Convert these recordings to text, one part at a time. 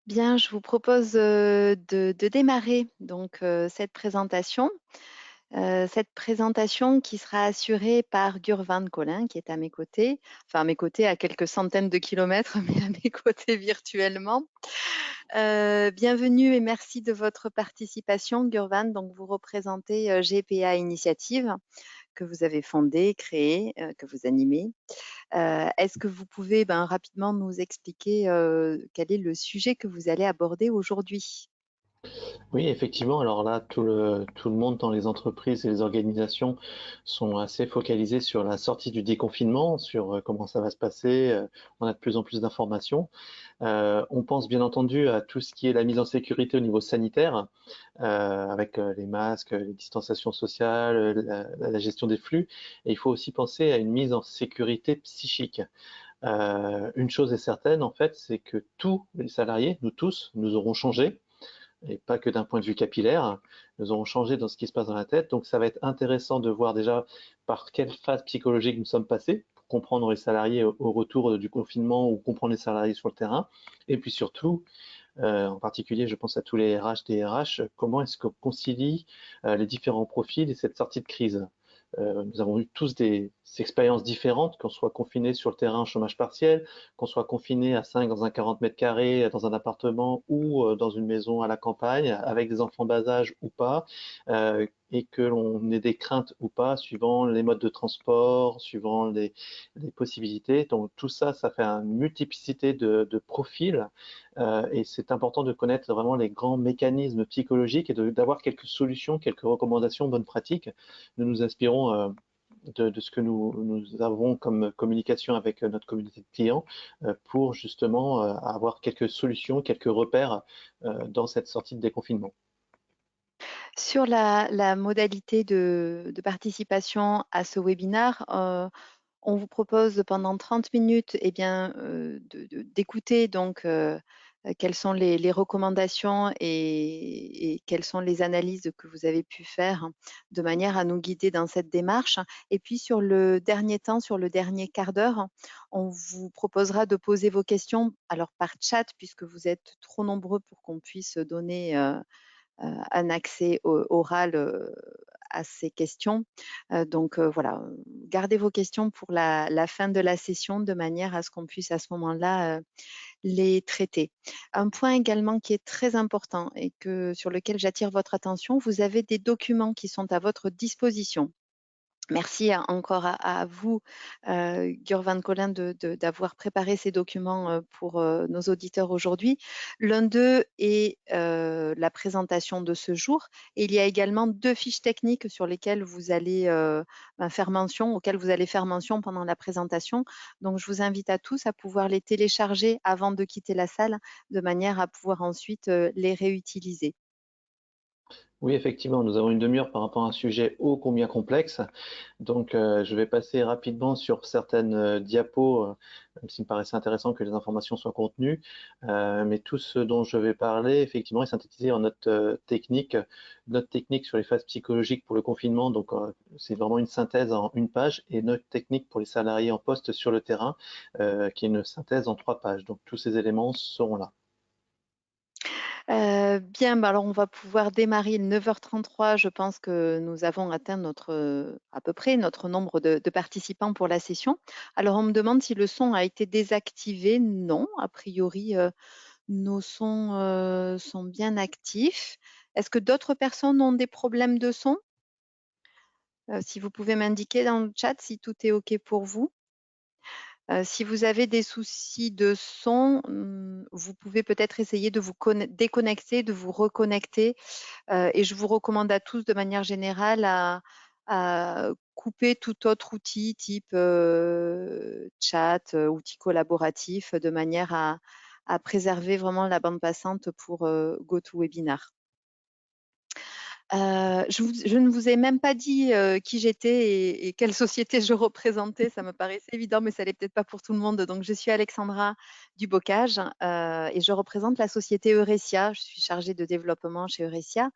Bien, je vous propose de démarrer donc cette présentation. Cette présentation qui sera assurée par Gurvan Collin, qui est à mes côtés, enfin à mes côtés à quelques centaines de kilomètres, mais à mes côtés virtuellement. Bienvenue et merci de votre participation, Gurvan. Donc, vous représentez GPA Initiative, que vous avez fondée, créée, que vous animez. Est-ce que vous pouvez rapidement nous expliquer quel est le sujet que vous allez aborder aujourd'hui? Oui, effectivement. Alors là, tout le monde dans les entreprises et les organisations sont assez focalisés sur la sortie du déconfinement, sur comment ça va se passer. On a de plus en plus d'informations. On pense bien entendu à tout ce qui est la mise en sécurité au niveau sanitaire, avec les masques, les distanciations sociales, la gestion des flux. Et il faut aussi penser à une mise en sécurité psychique. Une chose est certaine, en fait, c'est que tous les salariés, nous tous, nous aurons changé et pas que d'un point de vue capillaire. Nous aurons changé dans ce qui se passe dans la tête. Donc ça va être intéressant de voir déjà par quelle phase psychologique nous sommes passés pour comprendre les salariés au retour du confinement ou comprendre les salariés sur le terrain. Et puis surtout, en particulier, je pense à tous les RH, DRH, comment est-ce qu'on concilie les différents profils et cette sortie de crise. Nous avons eu tous des expériences différentes, qu'on soit confiné sur le terrain en chômage partiel, qu'on soit confiné à 5 dans un 40 mètres carrés dans un appartement ou dans une maison à la campagne avec des enfants bas âge ou pas, et que l'on ait des craintes ou pas suivant les modes de transport, suivant les possibilités. Donc tout ça, ça fait une multiplicité de profils, et c'est important de connaître vraiment les grands mécanismes psychologiques et d'avoir quelques solutions, quelques recommandations, bonnes pratiques. Nous nous inspirons de ce que nous avons comme communication avec notre communauté de clients, pour justement avoir quelques solutions, quelques repères dans cette sortie de déconfinement. Sur la modalité de participation à ce webinaire, on vous propose pendant 30 minutes d'écouter donc quelles sont les recommandations et quelles sont les analyses que vous avez pu faire de manière à nous guider dans cette démarche. Et puis sur le dernier temps, sur le dernier quart d'heure, on vous proposera de poser vos questions alors par chat puisque vous êtes trop nombreux pour qu'on puisse donner un accès oral à ces questions. Donc voilà, gardez vos questions pour la fin de la session de manière à ce qu'on puisse à ce moment-là les traiter. Un point également qui est très important et sur lequel j'attire votre attention, vous avez des documents qui sont à votre disposition. Merci encore à vous, Gurvan Collin, d'avoir préparé ces documents pour nos auditeurs aujourd'hui. L'un d'eux est la présentation de ce jour. Et il y a également deux fiches techniques sur lesquelles vous allez faire mention, auxquelles vous allez faire mention pendant la présentation. Donc, je vous invite à tous à pouvoir les télécharger avant de quitter la salle, de manière à pouvoir ensuite les réutiliser. Oui, effectivement, nous avons une demi-heure par rapport à un sujet ô combien complexe. Donc, je vais passer rapidement sur certaines diapos, même s'il me paraissait intéressant que les informations soient contenues. Mais tout ce dont je vais parler, effectivement, est synthétisé en note technique sur les phases psychologiques pour le confinement. Donc, c'est vraiment une synthèse en une page, et note technique pour les salariés en poste sur le terrain, qui est une synthèse en 3 pages. Donc, tous ces éléments seront là. Bien, bah, alors on va pouvoir démarrer 9h33. Je pense que nous avons atteint à peu près notre nombre de participants pour la session. Alors on me demande si le son a été désactivé. Non, a priori, nos sons sont bien actifs. Est-ce que d'autres personnes ont des problèmes de son? Si vous pouvez m'indiquer dans le chat si tout est OK pour vous. Si vous avez des soucis de son, vous pouvez peut-être essayer de vous déconnecter, de vous reconnecter. Et je vous recommande à tous de manière générale à couper tout autre outil type chat, outil collaboratif, de manière à préserver vraiment la bande passante pour GoToWebinar. Je ne vous ai même pas dit qui j'étais et quelle société je représentais. Ça me paraissait évident, mais ça l'est peut-être pas pour tout le monde. Donc, je suis Alexandra Dubocage et je représente la société Eurecia. Je suis chargée de développement chez Eurecia.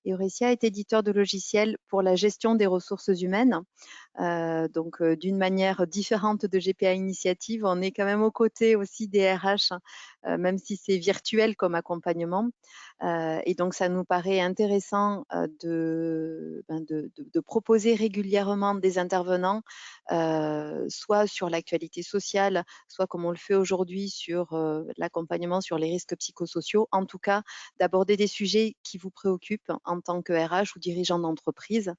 Eurecia est éditeur de logiciels pour la gestion des ressources humaines. Donc, d'une manière différente de GPA Initiative, on est quand même aux côtés aussi des RH, même si c'est virtuel comme accompagnement. Et donc, ça nous paraît intéressant de proposer régulièrement des intervenants, soit sur l'actualité sociale, soit comme on le fait aujourd'hui sur l'accompagnement sur les risques psychosociaux. En tout cas, d'aborder des sujets qui vous préoccupent en tant que RH ou dirigeant d'entreprise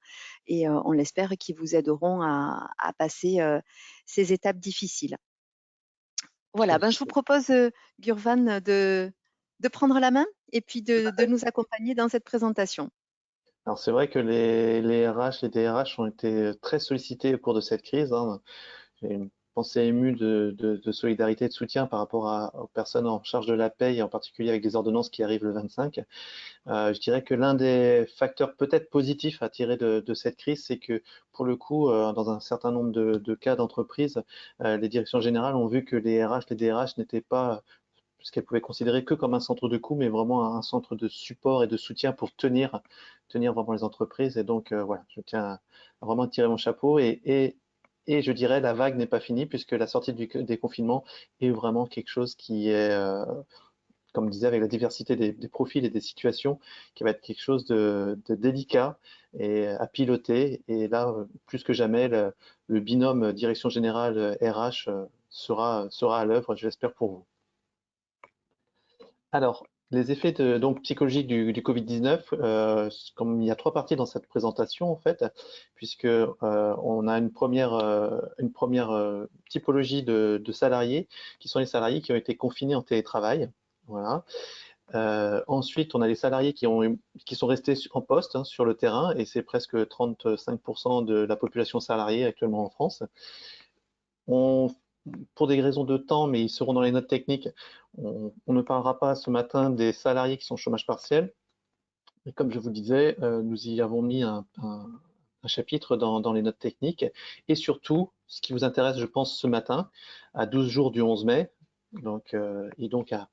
et on l'espère qui vous aideront à passer ces étapes difficiles. Voilà, Très ben, je vous bien. propose, Gurvan, de prendre la main et puis de nous accompagner dans cette présentation. Alors c'est vrai que les RH, les DRH ont été très sollicités au cours de cette crise, hein. J'ai une pensée émue de solidarité et de soutien par rapport aux personnes en charge de la paye, en particulier avec des ordonnances qui arrivent le 25. Je dirais que l'un des facteurs peut-être positifs à tirer de cette crise, c'est que pour le coup, dans un certain nombre de cas d'entreprise, les directions générales ont vu que les RH, les DRH n'étaient pas ce qu'elles pouvaient considérer que comme un centre de coût, mais vraiment un centre de support et de soutien pour tenir vraiment les entreprises. Et donc, voilà, je tiens à vraiment tirer mon chapeau. Et je dirais, la vague n'est pas finie puisque la sortie des confinements est vraiment quelque chose qui est, comme je disais, avec la diversité des profils et des situations, qui va être quelque chose de délicat et à piloter. Et là, plus que jamais, le binôme direction générale RH sera à l'œuvre, je l'espère pour vous. Alors, les effets donc psychologiques du Covid-19, comme il y a trois parties dans cette présentation en fait, puisque on a une première typologie de salariés qui sont les salariés qui ont été confinés en télétravail. Voilà. Ensuite, on a les salariés qui sont restés en poste, hein, sur le terrain, et c'est presque 35% de la population salariée actuellement en France. On Pour des raisons de temps, mais ils seront dans les notes techniques, on ne parlera pas ce matin des salariés qui sont au chômage partiel. Et comme je vous disais, nous y avons mis un chapitre dans les notes techniques. Et surtout, ce qui vous intéresse, je pense, ce matin, à 12 jours du 11 mai, et donc à,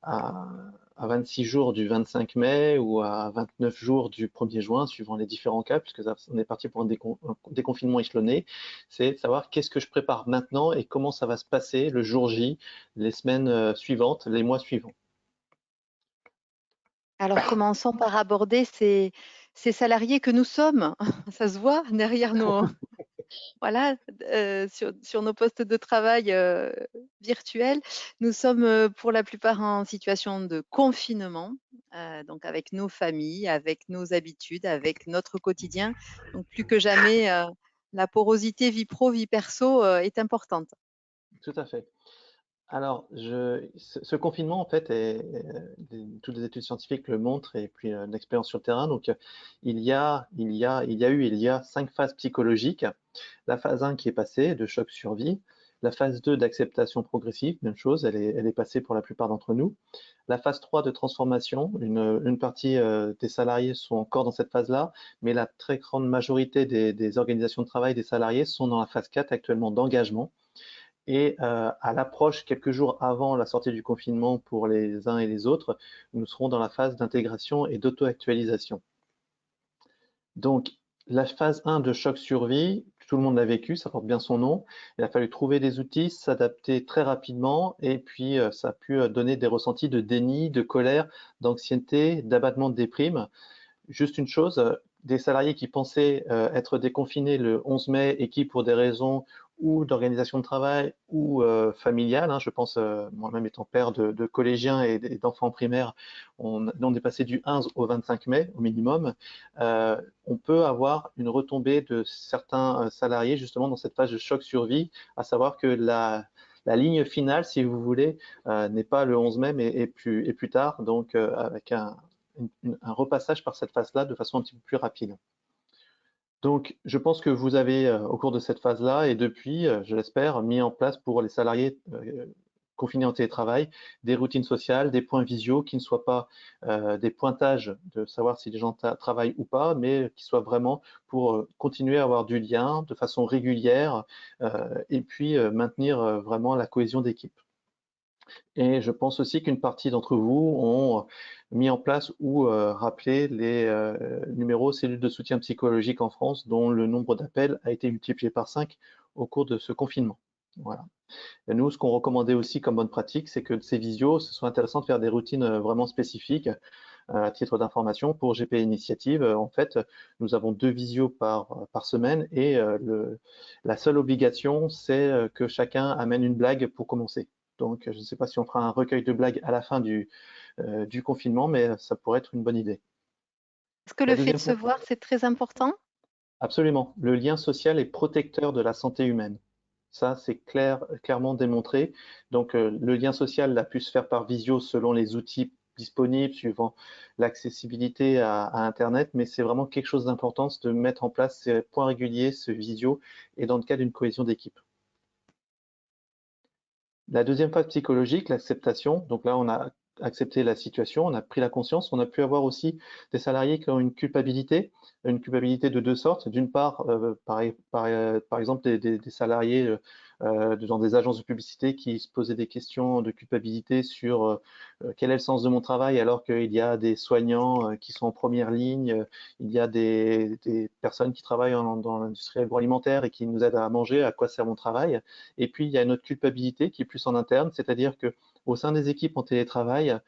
à 26 jours du 25 mai ou à 29 jours du 1er juin, suivant les différents cas, puisque on est parti pour un déconfinement échelonné, c'est savoir qu'est-ce que je prépare maintenant et comment ça va se passer le jour J, les semaines suivantes, les mois suivants. Alors commençons par aborder ces salariés que nous sommes. Ça se voit derrière nos voilà, sur nos postes de travail, virtuels. Nous sommes, pour la plupart en situation de confinement, donc avec nos familles, avec nos habitudes, avec notre quotidien. Donc plus que jamais, la porosité vie pro, vie perso, est importante. Tout à fait. Alors, ce confinement, en fait, toutes les études scientifiques le montrent, et puis l'expérience sur le terrain. Donc, il y a 5 phases psychologiques. La phase 1 qui est passée, de choc survie. La phase 2 d'acceptation progressive, même chose, elle est passée pour la plupart d'entre nous. La phase 3 de transformation, une partie des salariés sont encore dans cette phase-là, mais la très grande majorité des organisations de travail des salariés sont dans la phase 4 actuellement d'engagement. Et à l'approche, quelques jours avant la sortie du confinement pour les uns et les autres, nous serons dans la phase d'intégration et d'auto-actualisation. Donc, la phase 1 de choc survie, tout le monde l'a vécu, ça porte bien son nom. Il a fallu trouver des outils, s'adapter très rapidement, et puis ça a pu donner des ressentis de déni, de colère, d'anxiété, d'abattement de déprime. Juste une chose, des salariés qui pensaient être déconfinés le 11 mai et qui, pour des raisons ou d'organisation de travail ou familiale, hein, je pense, moi-même étant père de collégiens et d'enfants primaires, on est passé du 11 au 25 mai au minimum. On peut avoir une retombée de certains salariés justement dans cette phase de choc survie, à savoir que la ligne finale, si vous voulez, n'est pas le 11 mai, mais est plus tard, donc avec un repassage par cette phase-là de façon un petit peu plus rapide. Donc, je pense que vous avez, au cours de cette phase-là et depuis, je l'espère, mis en place pour les salariés confinés en télétravail des routines sociales, des points visio qui ne soient pas des pointages de savoir si les gens travaillent ou pas, mais qui soient vraiment pour continuer à avoir du lien de façon régulière et puis maintenir vraiment la cohésion d'équipe. Et je pense aussi qu'une partie d'entre vous ont mis en place ou rappelé les numéros cellules de soutien psychologique en France, dont le nombre d'appels a été multiplié par 5 au cours de ce confinement. Voilà. Et nous, ce qu'on recommandait aussi comme bonne pratique, c'est que ces visios, ce soit intéressant de faire des routines vraiment spécifiques. À titre d'information, pour GP Initiative, en fait, nous avons 2 visios par semaine et la seule obligation, c'est que chacun amène une blague pour commencer. Donc, je ne sais pas si on fera un recueil de blagues à la fin du confinement, mais ça pourrait être une bonne idée. Est-ce que La le fait de deuxième se fois, voir, c'est très important? absolument, le lien social est protecteur de la santé humaine. Ça, c'est clairement démontré. Donc, le lien social a pu se faire par visio selon les outils disponibles, suivant l'accessibilité à Internet, mais c'est vraiment quelque chose d'important de mettre en place ces points réguliers, ce visio, et dans le cas d'une cohésion d'équipe. La deuxième phase psychologique, l'acceptation. Donc là, on a accepté la situation, on a pris la conscience. On a pu avoir aussi des salariés qui ont une culpabilité de deux sortes. D'une part, par exemple, des salariés dans des agences de publicité qui se posaient des questions de culpabilité sur quel est le sens de mon travail alors qu'il y a des soignants qui sont en première ligne, il y a des personnes qui travaillent dans l'industrie agroalimentaire et qui nous aident à manger, à quoi sert mon travail. Et puis, il y a une autre culpabilité qui est plus en interne, c'est-à-dire que au sein des équipes en télétravail,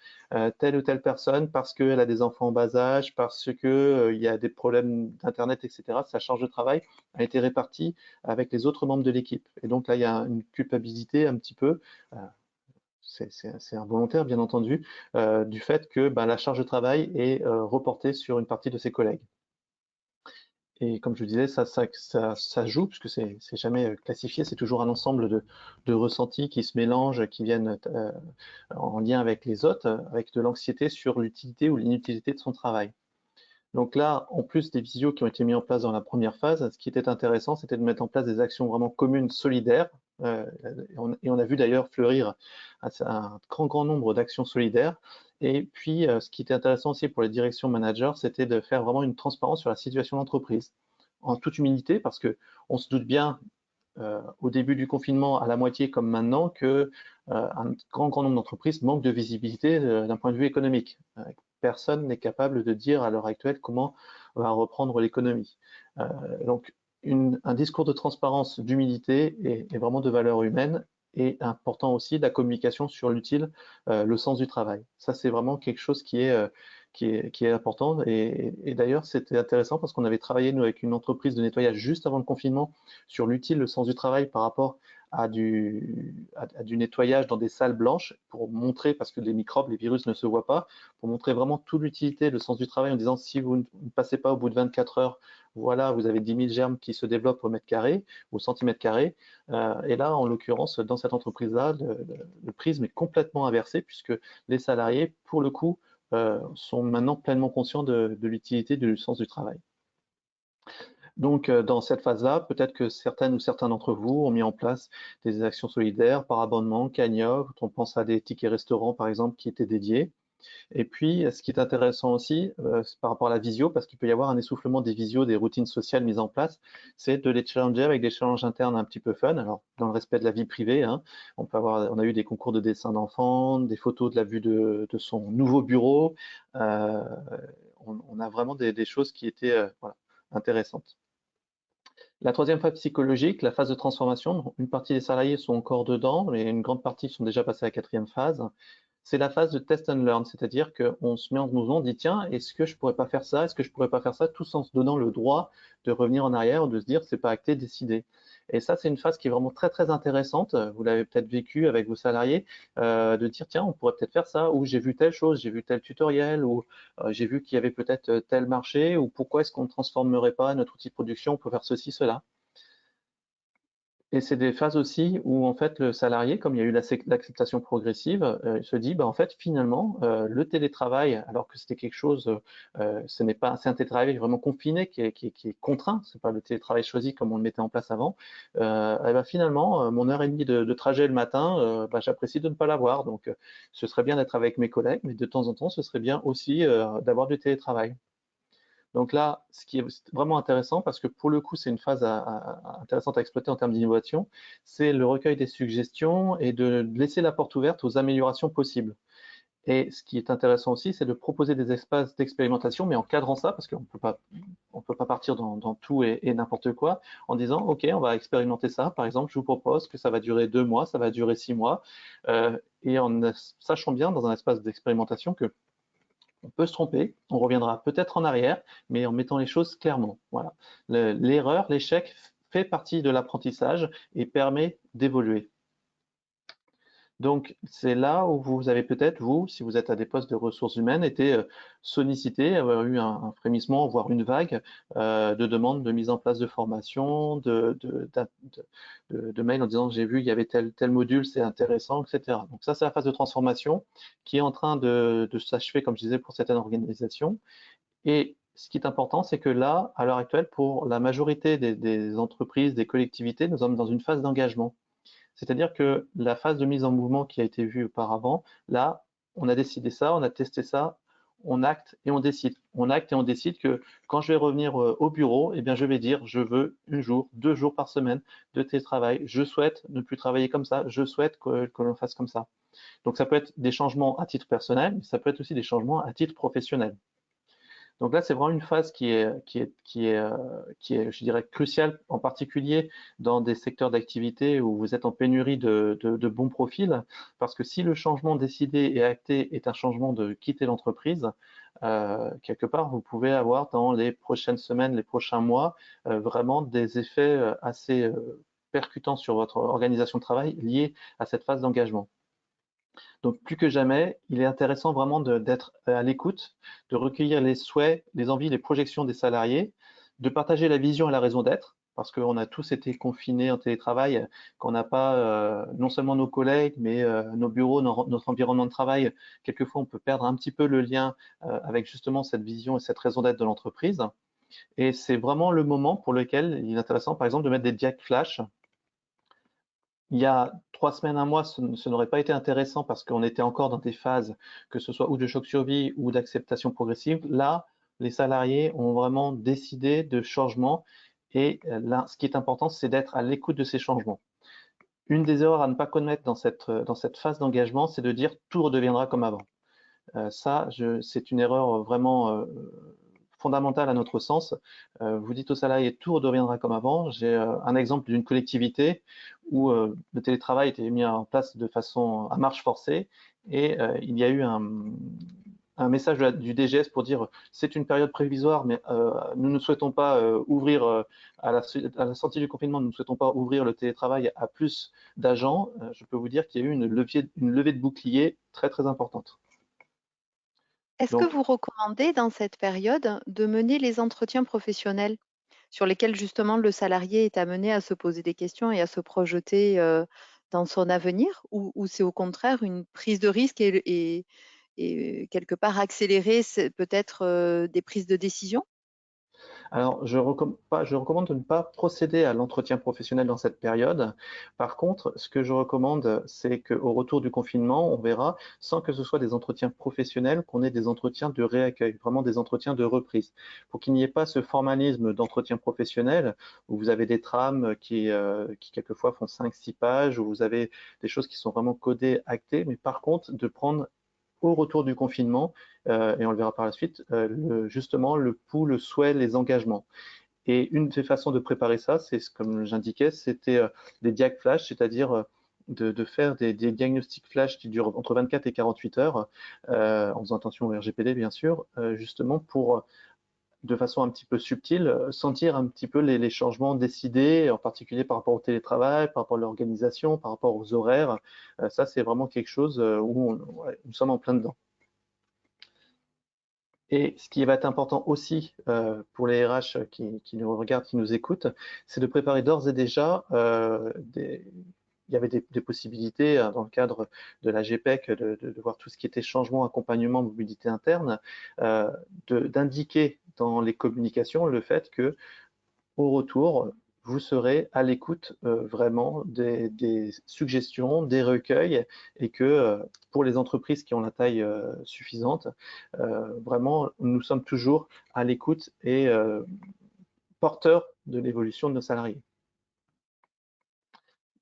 telle ou telle personne, parce qu'elle a des enfants en bas âge, parce que il y a des problèmes d'internet, etc., sa charge de travail a été répartie avec les autres membres de l'équipe. Et donc là, il y a une culpabilité un petit peu, euh, c'est involontaire bien entendu, du fait que ben, la charge de travail est reportée sur une partie de ses collègues. Et comme je disais, ça joue, puisque c'est jamais classifié, c'est toujours un ensemble de ressentis qui se mélangent, qui viennent en lien avec les autres, avec de l'anxiété sur l'utilité ou l'inutilité de son travail. Donc là, en plus des visios qui ont été mis en place dans la première phase, ce qui était intéressant, c'était de mettre en place des actions vraiment communes, solidaires. Et on a vu d'ailleurs fleurir un grand nombre d'actions solidaires. Et puis, ce qui était intéressant aussi pour les directions managers, c'était de faire vraiment une transparence sur la situation d'entreprise. En toute humilité, parce que on se doute bien au début du confinement, à la moitié comme maintenant, que un grand nombre d'entreprises manquent de visibilité d'un point de vue économique. Personne n'est capable de dire à l'heure actuelle comment va reprendre l'économie. Donc, un discours de transparence, d'humilité et vraiment de valeur humaine et important aussi de la communication sur l'utile, le sens du travail. Ça, c'est vraiment quelque chose qui est important. Et d'ailleurs, c'était intéressant parce qu'on avait travaillé, nous, avec une entreprise de nettoyage juste avant le confinement sur l'utile, le sens du travail par rapport à du nettoyage dans des salles blanches pour montrer, parce que les microbes, les virus ne se voient pas, pour montrer vraiment toute l'utilité, le sens du travail en disant si vous ne passez pas au bout de 24 heures, voilà, vous avez 10 000 germes qui se développent au mètre carré, au centimètre carré. Et là, en l'occurrence, dans cette entreprise-là, le prisme est complètement inversé puisque les salariés, pour le coup, sont maintenant pleinement conscients de l'utilité du sens du travail. Donc, dans cette phase-là, peut-être que certaines ou certains d'entre vous ont mis en place des actions solidaires par abonnement, cagnotte. On pense à des tickets restaurants, par exemple, qui étaient dédiés. Et puis, ce qui est intéressant aussi, c'est par rapport à la visio, parce qu'il peut y avoir un essoufflement des visios, des routines sociales mises en place, c'est de les challenger avec des challenges internes un petit peu fun. Alors, dans le respect de la vie privée, hein, on a eu des concours de dessin d'enfants, des photos de la vue de son nouveau bureau. Euh, on a vraiment des choses qui étaient voilà, intéressantes. La troisième phase psychologique, la phase de transformation, une partie des salariés sont encore dedans, mais une grande partie sont déjà passés à la quatrième phase. C'est la phase de test and learn, c'est-à-dire qu'on se met en mouvement, on dit tiens, est-ce que je pourrais pas faire ça, est-ce que je pourrais pas faire ça, tous en se donnant le droit de revenir en arrière, de se dire c'est pas acté, décidé. Et ça, c'est une phase qui est vraiment très intéressante. Vous l'avez peut-être vécu avec vos salariés, de dire tiens, on pourrait peut-être faire ça, ou j'ai vu telle chose, j'ai vu tel tutoriel, ou j'ai vu qu'il y avait peut-être tel marché, ou pourquoi est-ce qu'on ne transformerait pas notre outil de production pour faire ceci, cela. Et c'est des phases aussi où en fait le salarié, comme il y a eu l'acceptation progressive, il se dit bah en fait finalement le télétravail, alors que c'était quelque chose, c'est un télétravail vraiment confiné qui est contraint, c'est pas le télétravail choisi comme on le mettait en place avant. Et ben finalement mon heure et demie de trajet le matin, bah, j'apprécie de ne pas l'avoir. Donc ce serait bien d'être avec mes collègues, mais de temps en temps ce serait bien aussi d'avoir du télétravail. Donc là, ce qui est vraiment intéressant, parce que pour le coup, c'est une phase intéressante à exploiter en termes d'innovation, c'est le recueil des suggestions et de laisser la porte ouverte aux améliorations possibles. Et ce qui est intéressant aussi, c'est de proposer des espaces d'expérimentation, mais en cadrant ça, parce on peut pas partir dans tout et n'importe quoi, en disant, OK, on va expérimenter ça. Par exemple, je vous propose que ça va durer 2 mois, ça va durer 6 mois, et en sachant bien dans un espace d'expérimentation que on peut se tromper, on reviendra peut-être en arrière, mais en mettant les choses clairement. Voilà. L'erreur, l'échec fait partie de l'apprentissage et permet d'évoluer. Donc, c'est là où vous avez peut-être, vous, si vous êtes à des postes de ressources humaines, été sollicité, avoir eu un frémissement, voire une vague de demandes de mise en place de formation, de mails en disant j'ai vu il y avait tel module, c'est intéressant, etc. Donc ça, c'est la phase de transformation qui est en train de s'achever, comme je disais, pour certaines organisations. Et ce qui est important, c'est que là, à l'heure actuelle, pour la majorité des entreprises, des collectivités, nous sommes dans une phase d'engagement. C'est-à-dire que la phase de mise en mouvement qui a été vue auparavant, là, on a décidé ça, on a testé ça, on acte et on décide. On acte et on décide que quand je vais revenir au bureau, eh bien, je vais dire, je veux 1 jour, 2 jours par semaine de télétravail. Je souhaite ne plus travailler comme ça. Je souhaite que l'on fasse comme ça. Donc, ça peut être des changements à titre personnel, mais ça peut être aussi des changements à titre professionnel. Donc là, c'est vraiment une phase qui est, je dirais, cruciale, en particulier dans des secteurs d'activité où vous êtes en pénurie de bons profils, parce que si le changement décidé et acté est un changement de quitter l'entreprise, quelque part, vous pouvez avoir dans les prochaines semaines, les prochains mois, vraiment des effets assez percutants sur votre organisation de travail liés à cette phase d'engagement. Donc plus que jamais, il est intéressant vraiment d'être à l'écoute, de recueillir les souhaits, les envies, les projections des salariés, de partager la vision et la raison d'être, parce qu'on a tous été confinés en télétravail, qu'on n'a pas non seulement nos collègues, mais nos bureaux, notre environnement de travail. Quelquefois, on peut perdre un petit peu le lien avec justement cette vision et cette raison d'être de l'entreprise. Et c'est vraiment le moment pour lequel il est intéressant, par exemple, de mettre des diacs flash. Il y a 3 semaines, un mois, ce n'aurait pas été intéressant parce qu'on était encore dans des phases, que ce soit ou de choc sur vie ou d'acceptation progressive. Là, les salariés ont vraiment décidé de changement et là, ce qui est important, c'est d'être à l'écoute de ces changements. Une des erreurs à ne pas commettre dans cette phase d'engagement, c'est de dire tout redeviendra comme avant. C'est une erreur vraiment fondamentale à notre sens. Vous dites aux salariés tout redeviendra comme avant. J'ai un exemple d'une collectivité où le télétravail était mis en place de façon à marche forcée et il y a eu un message du DGS pour dire c'est une période prévisoire, mais nous ne souhaitons pas ouvrir à la sortie du confinement, nous ne souhaitons pas ouvrir le télétravail à plus d'agents. Je peux vous dire qu'il y a eu une levée de bouclier très très importante. Est-ce que Donc, vous recommandez dans cette période de mener les entretiens professionnels sur lesquels justement le salarié est amené à se poser des questions et à se projeter dans son avenir ou c'est au contraire une prise de risque et quelque part accélérer peut-être des prises de décision? alors, je recommande de ne pas procéder à l'entretien professionnel dans cette période. Par contre, ce que je recommande, c'est qu'au retour du confinement, on verra, sans que ce soit des entretiens professionnels, qu'on ait des entretiens de réaccueil, vraiment des entretiens de reprise, pour qu'il n'y ait pas ce formalisme d'entretien professionnel où vous avez des trames qui quelquefois font 5, 6 pages, où vous avez des choses qui sont vraiment codées, actées, mais par contre, de prendre au retour du confinement, et on le verra par la suite, justement le pouls, le souhait, les engagements. Et une des façons de préparer ça, c'est comme j'indiquais, c'était des diag flash, c'est-à-dire de faire des diagnostics flash qui durent entre 24 et 48 heures, en faisant attention au RGPD bien sûr, justement pour de façon un petit peu subtile, sentir un petit peu les changements décidés, en particulier par rapport au télétravail, par rapport à l'organisation, par rapport aux horaires. Ça, c'est vraiment quelque chose où ouais, nous sommes en plein dedans. Et ce qui va être important aussi pour les RH qui nous regardent, qui nous écoutent, c'est de préparer d'ores et déjà il y avait des possibilités dans le cadre de la GPEC de voir tout ce qui était changement, accompagnement, mobilité interne, d'indiquer dans les communications le fait que au retour, vous serez à l'écoute vraiment des suggestions, des recueils, et que pour les entreprises qui ont la taille suffisante, vraiment, nous sommes toujours à l'écoute et porteurs de l'évolution de nos salariés.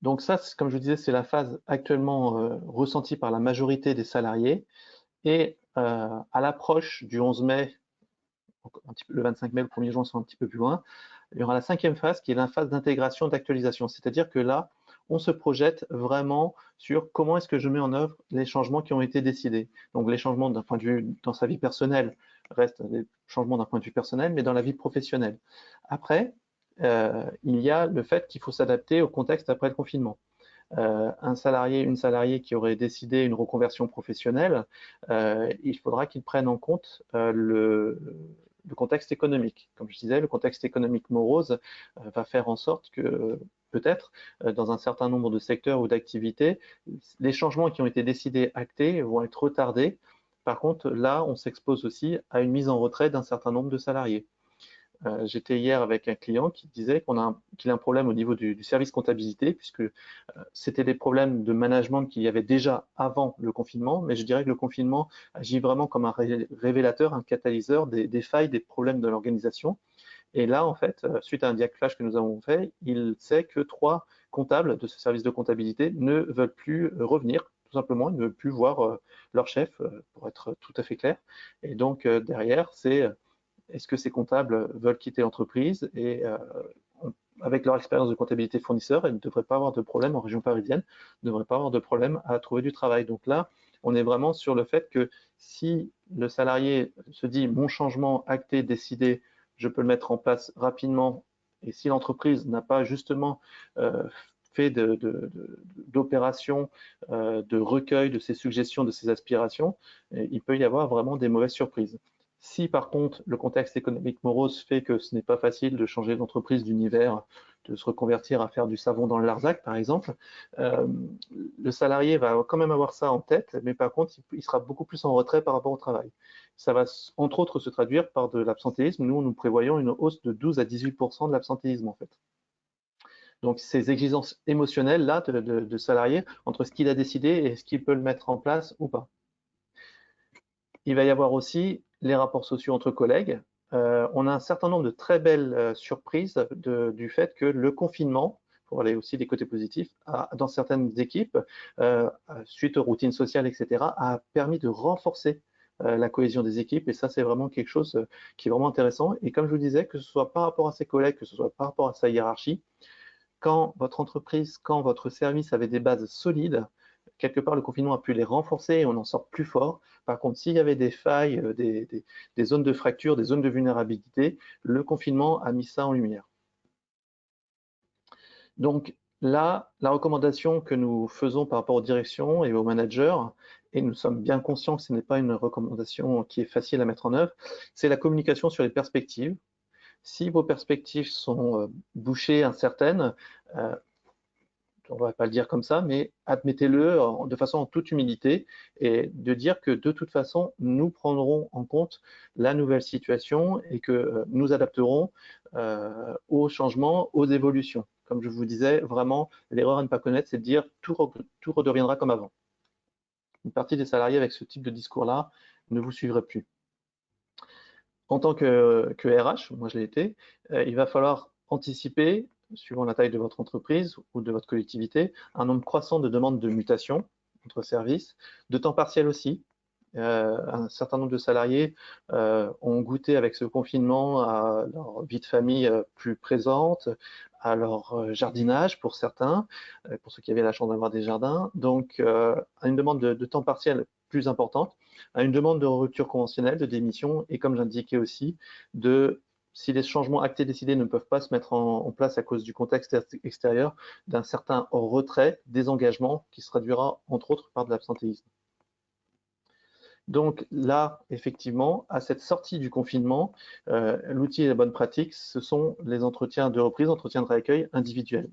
Donc ça, comme je vous disais, c'est la phase actuellement ressentie par la majorité des salariés. Et à l'approche du 11 mai, un petit peu, le 25 mai, le 1er juin sont un petit peu plus loin, il y aura la 5e phase qui est la phase d'intégration, d'actualisation. C'est-à-dire que là, on se projette vraiment sur comment est-ce que je mets en œuvre les changements qui ont été décidés. Donc les changements d'un point de vue dans sa vie personnelle restent des changements d'un point de vue personnel, mais dans la vie professionnelle. Après, il y a le fait qu'il faut s'adapter au contexte après le confinement. Un salarié, une salariée qui aurait décidé une reconversion professionnelle, il faudra qu'il prenne en compte le contexte économique. Comme je disais, le contexte économique morose va faire en sorte que peut-être dans un certain nombre de secteurs ou d'activités, les changements qui ont été décidés, actés, vont être retardés. Par contre, là, on s'expose aussi à une mise en retrait d'un certain nombre de salariés. J'étais hier avec un client qui disait qu'il a un problème au niveau du service comptabilité, puisque c'était des problèmes de management qu'il y avait déjà avant le confinement, mais je dirais que le confinement agit vraiment comme un révélateur, un catalyseur des failles, des problèmes de l'organisation. Et là, en fait, suite à un diag flash que nous avons fait, il sait que 3 comptables de ce service de comptabilité ne veulent plus revenir. Tout simplement, ils ne veulent plus voir leur chef, pour être tout à fait clair. Et donc, derrière, c'est est-ce que ces comptables veulent quitter l'entreprise et avec leur expérience de comptabilité fournisseur, ils ne devraient pas avoir de problème en région parisienne, ne devraient pas avoir de problème à trouver du travail. Donc là, on est vraiment sur le fait que si le salarié se dit mon changement acté, décidé, je peux le mettre en place rapidement, et si l'entreprise n'a pas justement fait d'opérations, de recueil de ses suggestions, de ses aspirations, il peut y avoir vraiment des mauvaises surprises. Si par contre le contexte économique morose fait que ce n'est pas facile de changer d'entreprise, d'univers, de se reconvertir à faire du savon dans le Larzac par exemple, euh, le salarié va quand même avoir ça en tête, mais par contre il sera beaucoup plus en retrait par rapport au travail. Ça va entre autres se traduire par de l'absentéisme. Nous prévoyons une hausse de 12 à 18% de l'absentéisme en fait. Donc ces exigences émotionnelles là de salarié entre ce qu'il a décidé et ce qu'il peut le mettre en place ou pas. Il va y avoir aussi les rapports sociaux entre collègues. On a un certain nombre de très belles surprises du fait que le confinement, pour aller aussi des côtés positifs, dans certaines équipes, suite aux routines sociales, etc., a permis de renforcer la cohésion des équipes. Et ça, c'est vraiment quelque chose qui est vraiment intéressant. Et comme je vous disais, que ce soit par rapport à ses collègues, que ce soit par rapport à sa hiérarchie, quand votre entreprise, quand votre service avait des bases solides, quelque part le confinement a pu les renforcer et on en sort plus fort. Par contre, s'il y avait des failles, des zones de fracture, des zones de vulnérabilité, le confinement a mis ça en lumière. Donc là, la recommandation que nous faisons par rapport aux directions et aux managers, et nous sommes bien conscients que ce n'est pas une recommandation qui est facile à mettre en œuvre, c'est la communication sur les perspectives. Si vos perspectives sont bouchées, incertaines, on ne va pas le dire comme ça, mais admettez-le de façon en toute humilité et de dire que de toute façon, nous prendrons en compte la nouvelle situation et que nous adapterons aux changements, aux évolutions. Comme je vous disais, vraiment, l'erreur à ne pas connaître, c'est de dire tout redeviendra comme avant. Une partie des salariés avec ce type de discours-là ne vous suivraient plus. En tant que RH, moi je l'ai été, il va falloir anticiper, suivant la taille de votre entreprise ou de votre collectivité, un nombre croissant de demandes de mutation entre services, de temps partiel aussi. Un certain nombre de salariés ont goûté avec ce confinement à leur vie de famille plus présente, à leur jardinage pour certains, pour ceux qui avaient la chance d'avoir des jardins, donc à une demande de temps partiel plus importante, à une demande de rupture conventionnelle, de démission, et comme j'indiquais aussi, si les changements actés décidés ne peuvent pas se mettre en place à cause du contexte extérieur, d'un certain retrait, désengagement, qui se traduira entre autres par de l'absentéisme. Donc là, effectivement, à cette sortie du confinement, l'outil et la bonne pratique, ce sont les entretiens de reprise, entretiens de réaccueil individuels.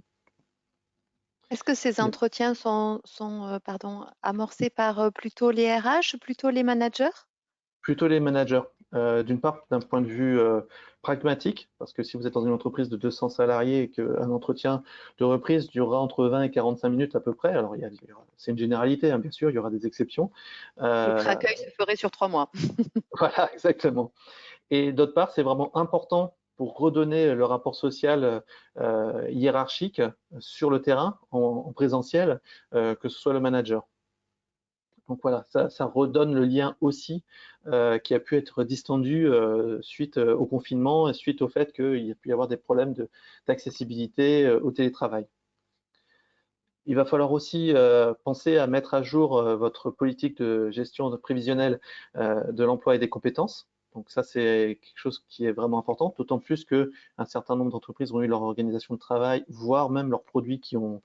Est-ce que ces entretiens sont amorcés par plutôt les RH, plutôt les managers? Plutôt les managers. D'une part, d'un point de vue pragmatique, parce que si vous êtes dans une entreprise de 200 salariés et qu'un entretien de reprise durera entre 20 et 45 minutes à peu près, alors c'est une généralité, hein, bien sûr, il y aura des exceptions. Votre Euh, accueil se ferait sur 3 mois. voilà, exactement. Et d'autre part, c'est vraiment important pour redonner le rapport social hiérarchique sur le terrain, en présentiel, que ce soit le manager. Donc voilà, ça redonne le lien aussi qui a pu être distendu suite au confinement et suite au fait qu'il y a pu y avoir des problèmes d'accessibilité au télétravail. Il va falloir aussi penser à mettre à jour votre politique de gestion prévisionnelle de l'emploi et des compétences. Donc ça, c'est quelque chose qui est vraiment important, d'autant plus qu'un certain nombre d'entreprises ont eu leur organisation de travail, voire même leurs produits qui ont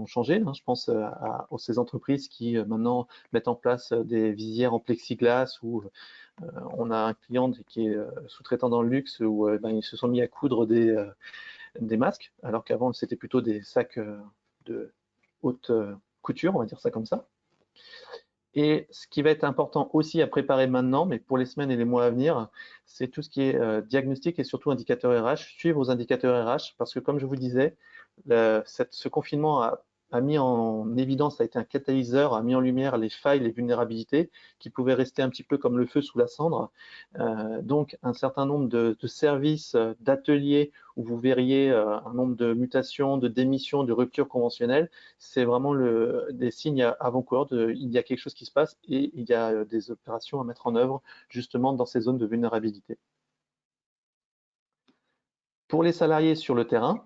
changé, hein. Je pense à ces entreprises qui maintenant mettent en place des visières en plexiglas ou on a un client qui est sous-traitant dans le luxe où ben, ils se sont mis à coudre des masques, alors qu'avant c'était plutôt des sacs de haute couture, on va dire ça comme ça. Et ce qui va être important aussi à préparer maintenant, mais pour les semaines et les mois à venir, c'est tout ce qui est diagnostic et surtout indicateurs RH, suivre aux indicateurs RH, parce que comme je vous disais, ce confinement a mis en évidence, a été un catalyseur, a mis en lumière les failles, les vulnérabilités qui pouvaient rester un petit peu comme le feu sous la cendre. Donc un certain nombre de services, d'ateliers où vous verriez un nombre de mutations, de démissions, de ruptures conventionnelles, c'est vraiment des signes avant-coureurs il y a quelque chose qui se passe et il y a des opérations à mettre en œuvre justement dans ces zones de vulnérabilité. Pour les salariés sur le terrain,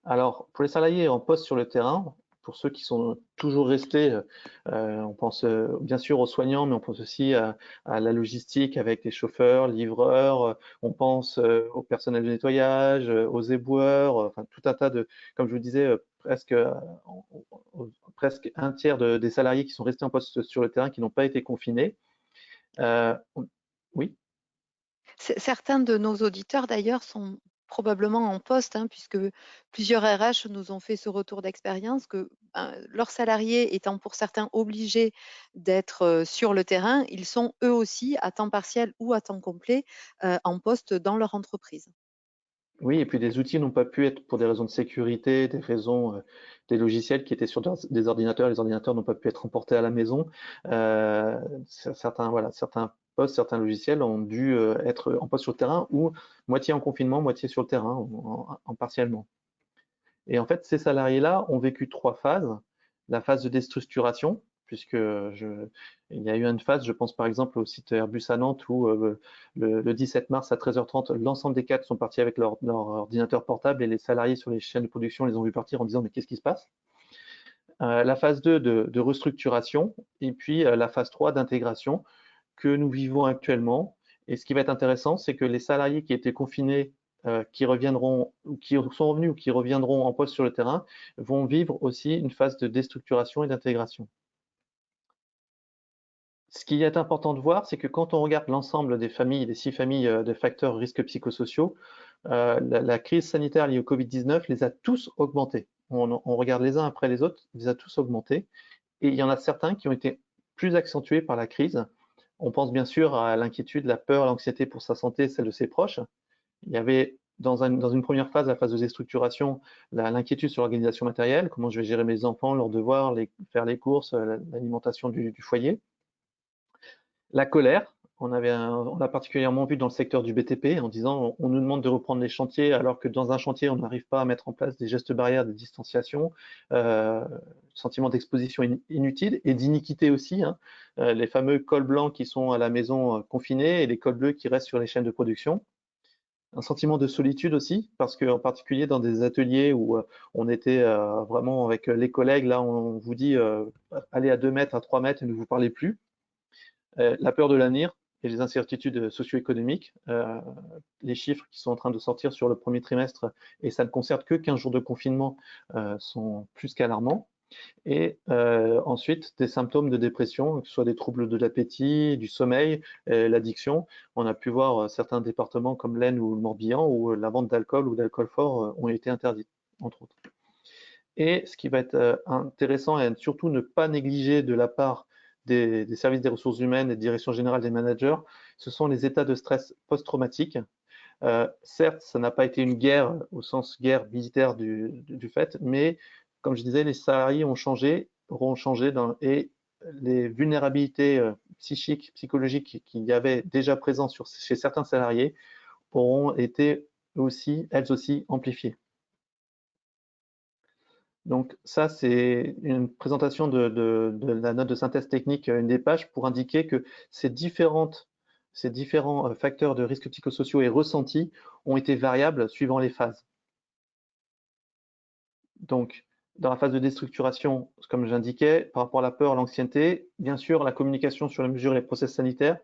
alors pour les salariés en poste sur le terrain, pour ceux qui sont toujours restés, on pense bien sûr aux soignants, mais on pense aussi à la logistique avec les chauffeurs, livreurs, on pense au personnel de nettoyage, aux éboueurs, enfin tout un tas comme je vous disais, presque un tiers des salariés qui sont restés en poste sur le terrain qui n'ont pas été confinés. Euh, on- oui. Certains de nos auditeurs d'ailleurs sont probablement en poste, hein, puisque plusieurs RH nous ont fait ce retour d'expérience que leurs salariés étant pour certains obligés d'être sur le terrain, ils sont eux aussi à temps partiel ou à temps complet en poste dans leur entreprise. Oui, et puis des outils n'ont pas pu être, pour des raisons de sécurité, des raisons, des logiciels qui étaient sur des ordinateurs, les ordinateurs n'ont pas pu être emportés à la maison. Euh, certains postes, certains logiciels ont dû être en poste sur le terrain ou moitié en confinement, moitié sur le terrain, en partiellement. Et en fait, ces salariés-là ont vécu trois phases. La phase de déstructuration, puisque il y a eu une phase, je pense par exemple au site Airbus à Nantes, où le 17 mars à 13h30, l'ensemble des cadres sont partis avec leur ordinateur portable et les salariés sur les chaînes de production les ont vus partir en disant mais qu'est-ce qui se passe? La phase 2 de restructuration et puis la phase 3 d'intégration que nous vivons actuellement. Et ce qui va être intéressant, c'est que les salariés qui étaient confinés, qui reviendront, ou qui sont revenus ou qui reviendront en poste sur le terrain, vont vivre aussi une phase de déstructuration et d'intégration. Ce qui est important de voir, c'est que quand on regarde l'ensemble des familles, des 6 familles de facteurs risques psychosociaux, la crise sanitaire liée au Covid-19 les a tous augmentés. On regarde les uns après les autres, les a tous augmentés. Et il y en a certains qui ont été plus accentués par la crise. On pense bien sûr à l'inquiétude, la peur, l'anxiété pour sa santé, celle de ses proches. Il y avait dans une première phase, la phase de déstructuration, l'inquiétude sur l'organisation matérielle, comment je vais gérer mes enfants, leurs devoirs, faire les courses, l'alimentation du foyer. La colère, on a particulièrement vu dans le secteur du BTP en disant on nous demande de reprendre les chantiers alors que dans un chantier on n'arrive pas à mettre en place des gestes barrières, des distanciations, euh, sentiment d'exposition inutile et d'iniquité aussi, hein. Les fameux cols blancs qui sont à la maison confinés et les cols bleus qui restent sur les chaînes de production. Un sentiment de solitude aussi, parce qu'en particulier dans des ateliers où on était vraiment avec les collègues, là on vous dit allez à 2 mètres, à 3 mètres et ne vous parlez plus. La peur de l'avenir et les incertitudes socio-économiques, les chiffres qui sont en train de sortir sur le premier trimestre, et ça ne concerne que 15 jours de confinement, sont plus qu'alarmants. Et ensuite, des symptômes de dépression, que ce soit des troubles de l'appétit, du sommeil, l'addiction. On a pu voir certains départements comme l'Aisne ou le Morbihan où la vente d'alcool ou d'alcool fort ont été interdites, entre autres. Et ce qui va être intéressant et surtout ne pas négliger de la part des services des ressources humaines et de direction générale des managers, ce sont les états de stress post-traumatique. Certes, ça n'a pas été une guerre au sens guerre militaire du fait, mais comme je disais, les salariés auront changé et les vulnérabilités psychiques, psychologiques qu'il y avait déjà présentes chez certains salariés auront été aussi, elles aussi, amplifiées. Donc ça, c'est une présentation de la note de synthèse technique, une des pages, pour indiquer que ces différents facteurs de risques psychosociaux et ressentis ont été variables suivant les phases. Donc, dans la phase de déstructuration, comme j'indiquais, par rapport à la peur, l'anxiété, bien sûr, la communication sur les mesures et les process sanitaires.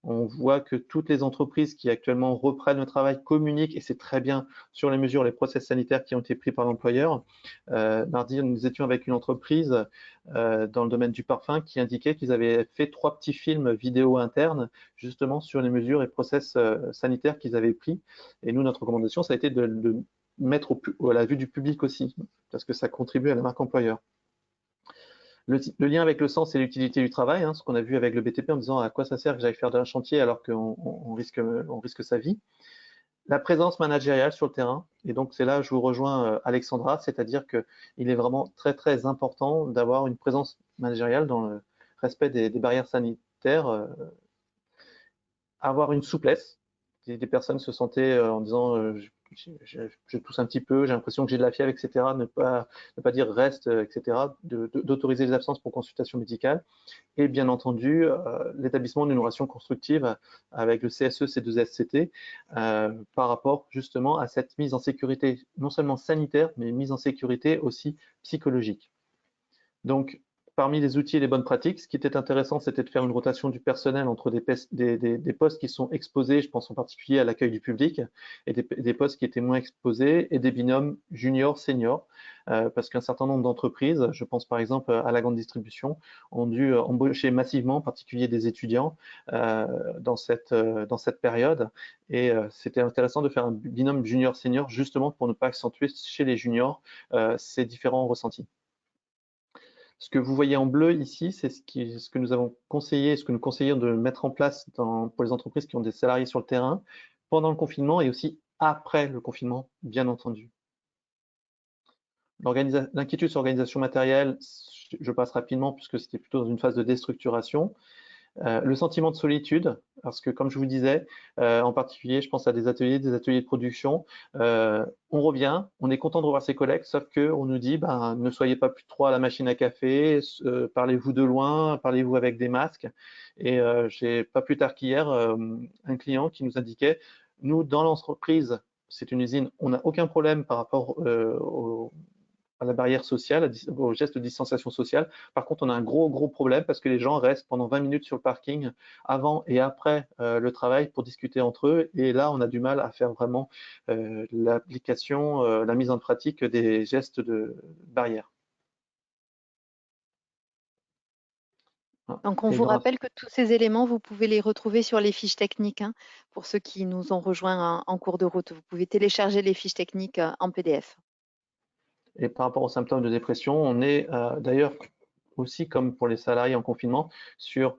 On voit que toutes les entreprises qui actuellement reprennent le travail communiquent, et c'est très bien, sur les mesures, les process sanitaires qui ont été pris par l'employeur. Mardi, nous étions avec une entreprise dans le domaine du parfum qui indiquait qu'ils avaient fait 3 petits films vidéo internes justement sur les mesures et process sanitaires qu'ils avaient pris. Et nous, notre recommandation, ça a été de mettre à la vue du public aussi, parce que ça contribue à la marque employeur. Le lien avec le sens et l'utilité du travail, ce qu'on a vu avec le BTP en disant à quoi ça sert que j'aille faire d'un chantier alors qu'on risque sa vie. La présence managériale sur le terrain, et donc c'est là où je vous rejoins Alexandra, c'est-à-dire qu'il est vraiment très très important d'avoir une présence managériale dans le respect des barrières sanitaires, avoir une souplesse. Des personnes se sentaient en disant je tousse un petit peu, j'ai l'impression que j'ai de la fièvre, etc. Ne pas dire reste, etc. D'autoriser les absences pour consultation médicale. Et bien entendu, l'établissement d'une relation constructive avec le CSE, C2SCT, par rapport justement à cette mise en sécurité, non seulement sanitaire, mais mise en sécurité aussi psychologique. Donc, parmi les outils et les bonnes pratiques, ce qui était intéressant, c'était de faire une rotation du personnel entre des postes qui sont exposés, je pense en particulier à l'accueil du public, et des postes qui étaient moins exposés, et des binômes junior-senior, parce qu'un certain nombre d'entreprises, je pense par exemple à la grande distribution, ont dû embaucher massivement, en particulier des étudiants, dans cette période, et c'était intéressant de faire un binôme junior-senior, justement pour ne pas accentuer chez les juniors ces différents ressentis. Ce que vous voyez en bleu ici, c'est ce que nous avons conseillé, ce que nous conseillons de mettre en place pour les entreprises qui ont des salariés sur le terrain pendant le confinement et aussi après le confinement, bien entendu. L'inquiétude sur l'organisation matérielle, je passe rapidement puisque c'était plutôt dans une phase de déstructuration. Le sentiment de solitude, parce que comme je vous disais, en particulier, je pense à des ateliers de production, on revient, on est content de revoir ses collègues, sauf qu'on nous dit, ne soyez pas plus de 3 à la machine à café, parlez-vous de loin, parlez-vous avec des masques. Et j'ai pas plus tard qu'hier un client qui nous indiquait, nous, dans l'entreprise, c'est une usine, on n'a aucun problème par rapport à la barrière sociale, au geste de distanciation sociale. Par contre, on a un gros problème parce que les gens restent pendant 20 minutes sur le parking avant et après le travail pour discuter entre eux. Et là, on a du mal à faire vraiment l'application, la mise en pratique des gestes de barrière. Donc, on vous rappelle que tous ces éléments, vous pouvez les retrouver sur les fiches techniques, pour ceux qui nous ont rejoints en cours de route. Vous pouvez télécharger les fiches techniques en PDF. Et par rapport aux symptômes de dépression, on est d'ailleurs aussi, comme pour les salariés en confinement, sur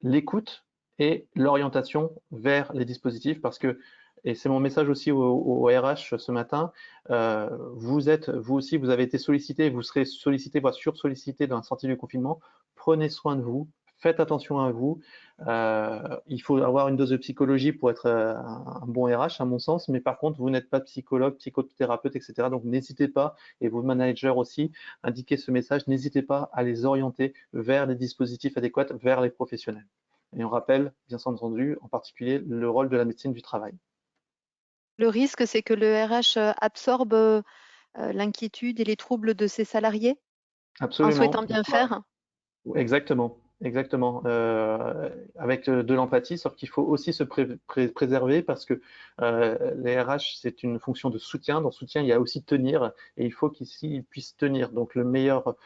l'écoute et l'orientation vers les dispositifs parce que, et c'est mon message aussi au RH ce matin, vous aussi, vous avez été sollicité, vous serez sollicité, voire sursollicité dans la sortie du confinement. Prenez soin de vous, faites attention à vous. Il faut avoir une dose de psychologie pour être un bon RH, à mon sens, mais par contre, vous n'êtes pas psychologue, psychothérapeute, etc. Donc n'hésitez pas, et vos managers aussi, indiquez ce message, n'hésitez pas à les orienter vers les dispositifs adéquats, vers les professionnels. Et on rappelle, bien entendu, en particulier, le rôle de la médecine du travail. Le risque, c'est que le RH absorbe l'inquiétude et les troubles de ses salariés en Absolument. souhaitant bien faire. Exactement, exactement. Avec de l'empathie, sauf qu'il faut aussi se préserver parce que les RH, c'est une fonction de soutien. Dans soutien, il y a aussi tenir et il faut qu'ils puissent tenir. Donc, le meilleur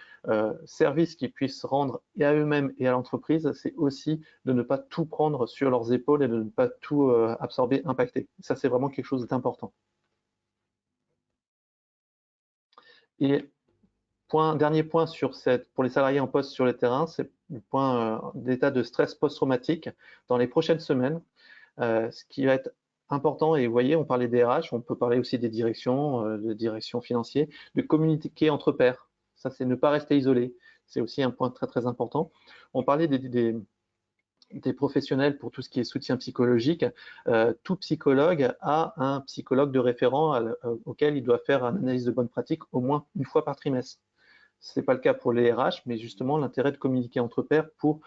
service qu'ils puissent rendre et à eux-mêmes et à l'entreprise, c'est aussi de ne pas tout prendre sur leurs épaules et de ne pas tout absorber, impacter. Ça, c'est vraiment quelque chose d'important. Et Dernier point pour les salariés en poste sur le terrain, c'est le point d'état de stress post-traumatique dans les prochaines semaines. Ce qui va être important, et vous voyez, on parlait des RH, on peut parler aussi des directions, de direction financière, de communiquer entre pairs. Ça, c'est ne pas rester isolé. C'est aussi un point très très important. On parlait des professionnels pour tout ce qui est soutien psychologique. Tout psychologue a un psychologue de référent auquel il doit faire une analyse de bonne pratique au moins une fois par trimestre. Ce n'est pas le cas pour les RH, mais justement l'intérêt de communiquer entre pairs pour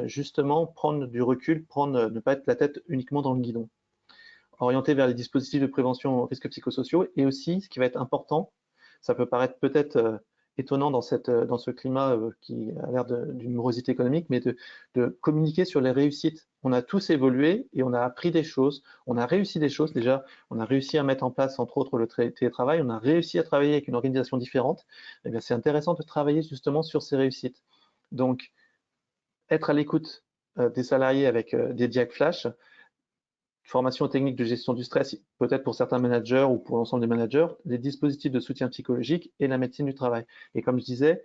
justement prendre du recul, ne pas être la tête uniquement dans le guidon. Orienter vers les dispositifs de prévention aux risques psychosociaux, et aussi, ce qui va être important, ça peut paraître peut-être étonnant dans ce climat qui a l'air d'une morosité économique, mais de communiquer sur les réussites. On a tous évolué et on a appris des choses, on a réussi des choses déjà, on a réussi à mettre en place entre autres le télétravail, on a réussi à travailler avec une organisation différente. Eh bien, c'est intéressant de travailler justement sur ces réussites. Donc, être à l'écoute des salariés avec des diag flash, formation technique de gestion du stress, peut-être pour certains managers ou pour l'ensemble des managers, les dispositifs de soutien psychologique et la médecine du travail. Et comme je disais,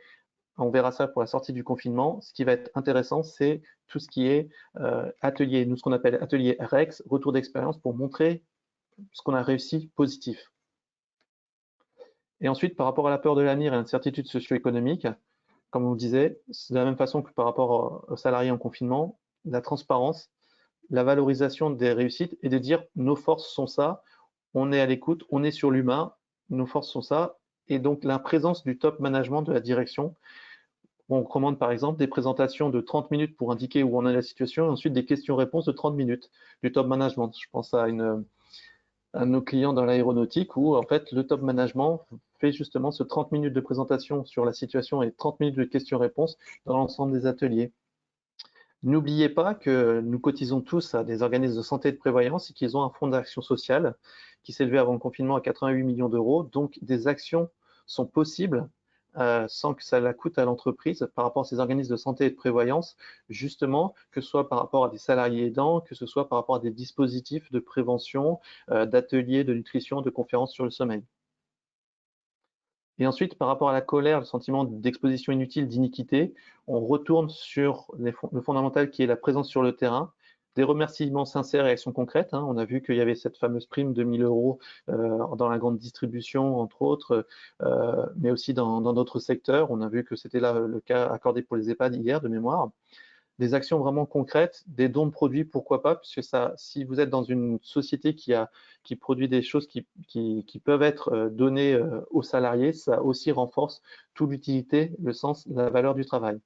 on verra ça pour la sortie du confinement. Ce qui va être intéressant, c'est tout ce qui est atelier, nous ce qu'on appelle atelier REX, retour d'expérience, pour montrer ce qu'on a réussi positif. Et ensuite, par rapport à la peur de l'avenir et l'incertitude socio-économique, comme on le disait, c'est de la même façon que par rapport aux salariés en confinement, la transparence, la valorisation des réussites et de dire nos forces sont ça, on est à l'écoute, on est sur l'humain, nos forces sont ça, et donc la présence du top management de la direction. On commande par exemple des présentations de 30 minutes pour indiquer où on est la situation, et ensuite des questions-réponses de 30 minutes du top management. Je pense à nos clients dans l'aéronautique où en fait le top management fait justement ce 30 minutes de présentation sur la situation et 30 minutes de questions-réponses dans l'ensemble des ateliers. N'oubliez pas que nous cotisons tous à des organismes de santé et de prévoyance et qu'ils ont un fonds d'action sociale qui s'élevait avant le confinement à 88 millions d'euros. Donc, des actions sont possibles sans que ça la coûte à l'entreprise par rapport à ces organismes de santé et de prévoyance, justement, que ce soit par rapport à des salariés aidants, que ce soit par rapport à des dispositifs de prévention, d'ateliers de nutrition, de conférences sur le sommeil. Et ensuite, par rapport à la colère, le sentiment d'exposition inutile, d'iniquité, on retourne sur le fondamental qui est la présence sur le terrain, des remerciements sincères et actions concrètes. Hein. On a vu qu'il y avait cette fameuse prime de 1 000 euros dans la grande distribution, entre autres, mais aussi dans d'autres secteurs. On a vu que c'était là le cas accordé pour les EHPAD hier, de mémoire. Des actions vraiment concrètes, des dons de produits, pourquoi pas, puisque ça, si vous êtes dans une société qui produit des choses qui peuvent être données aux salariés, ça aussi renforce toute l'utilité, le sens, la valeur du travail.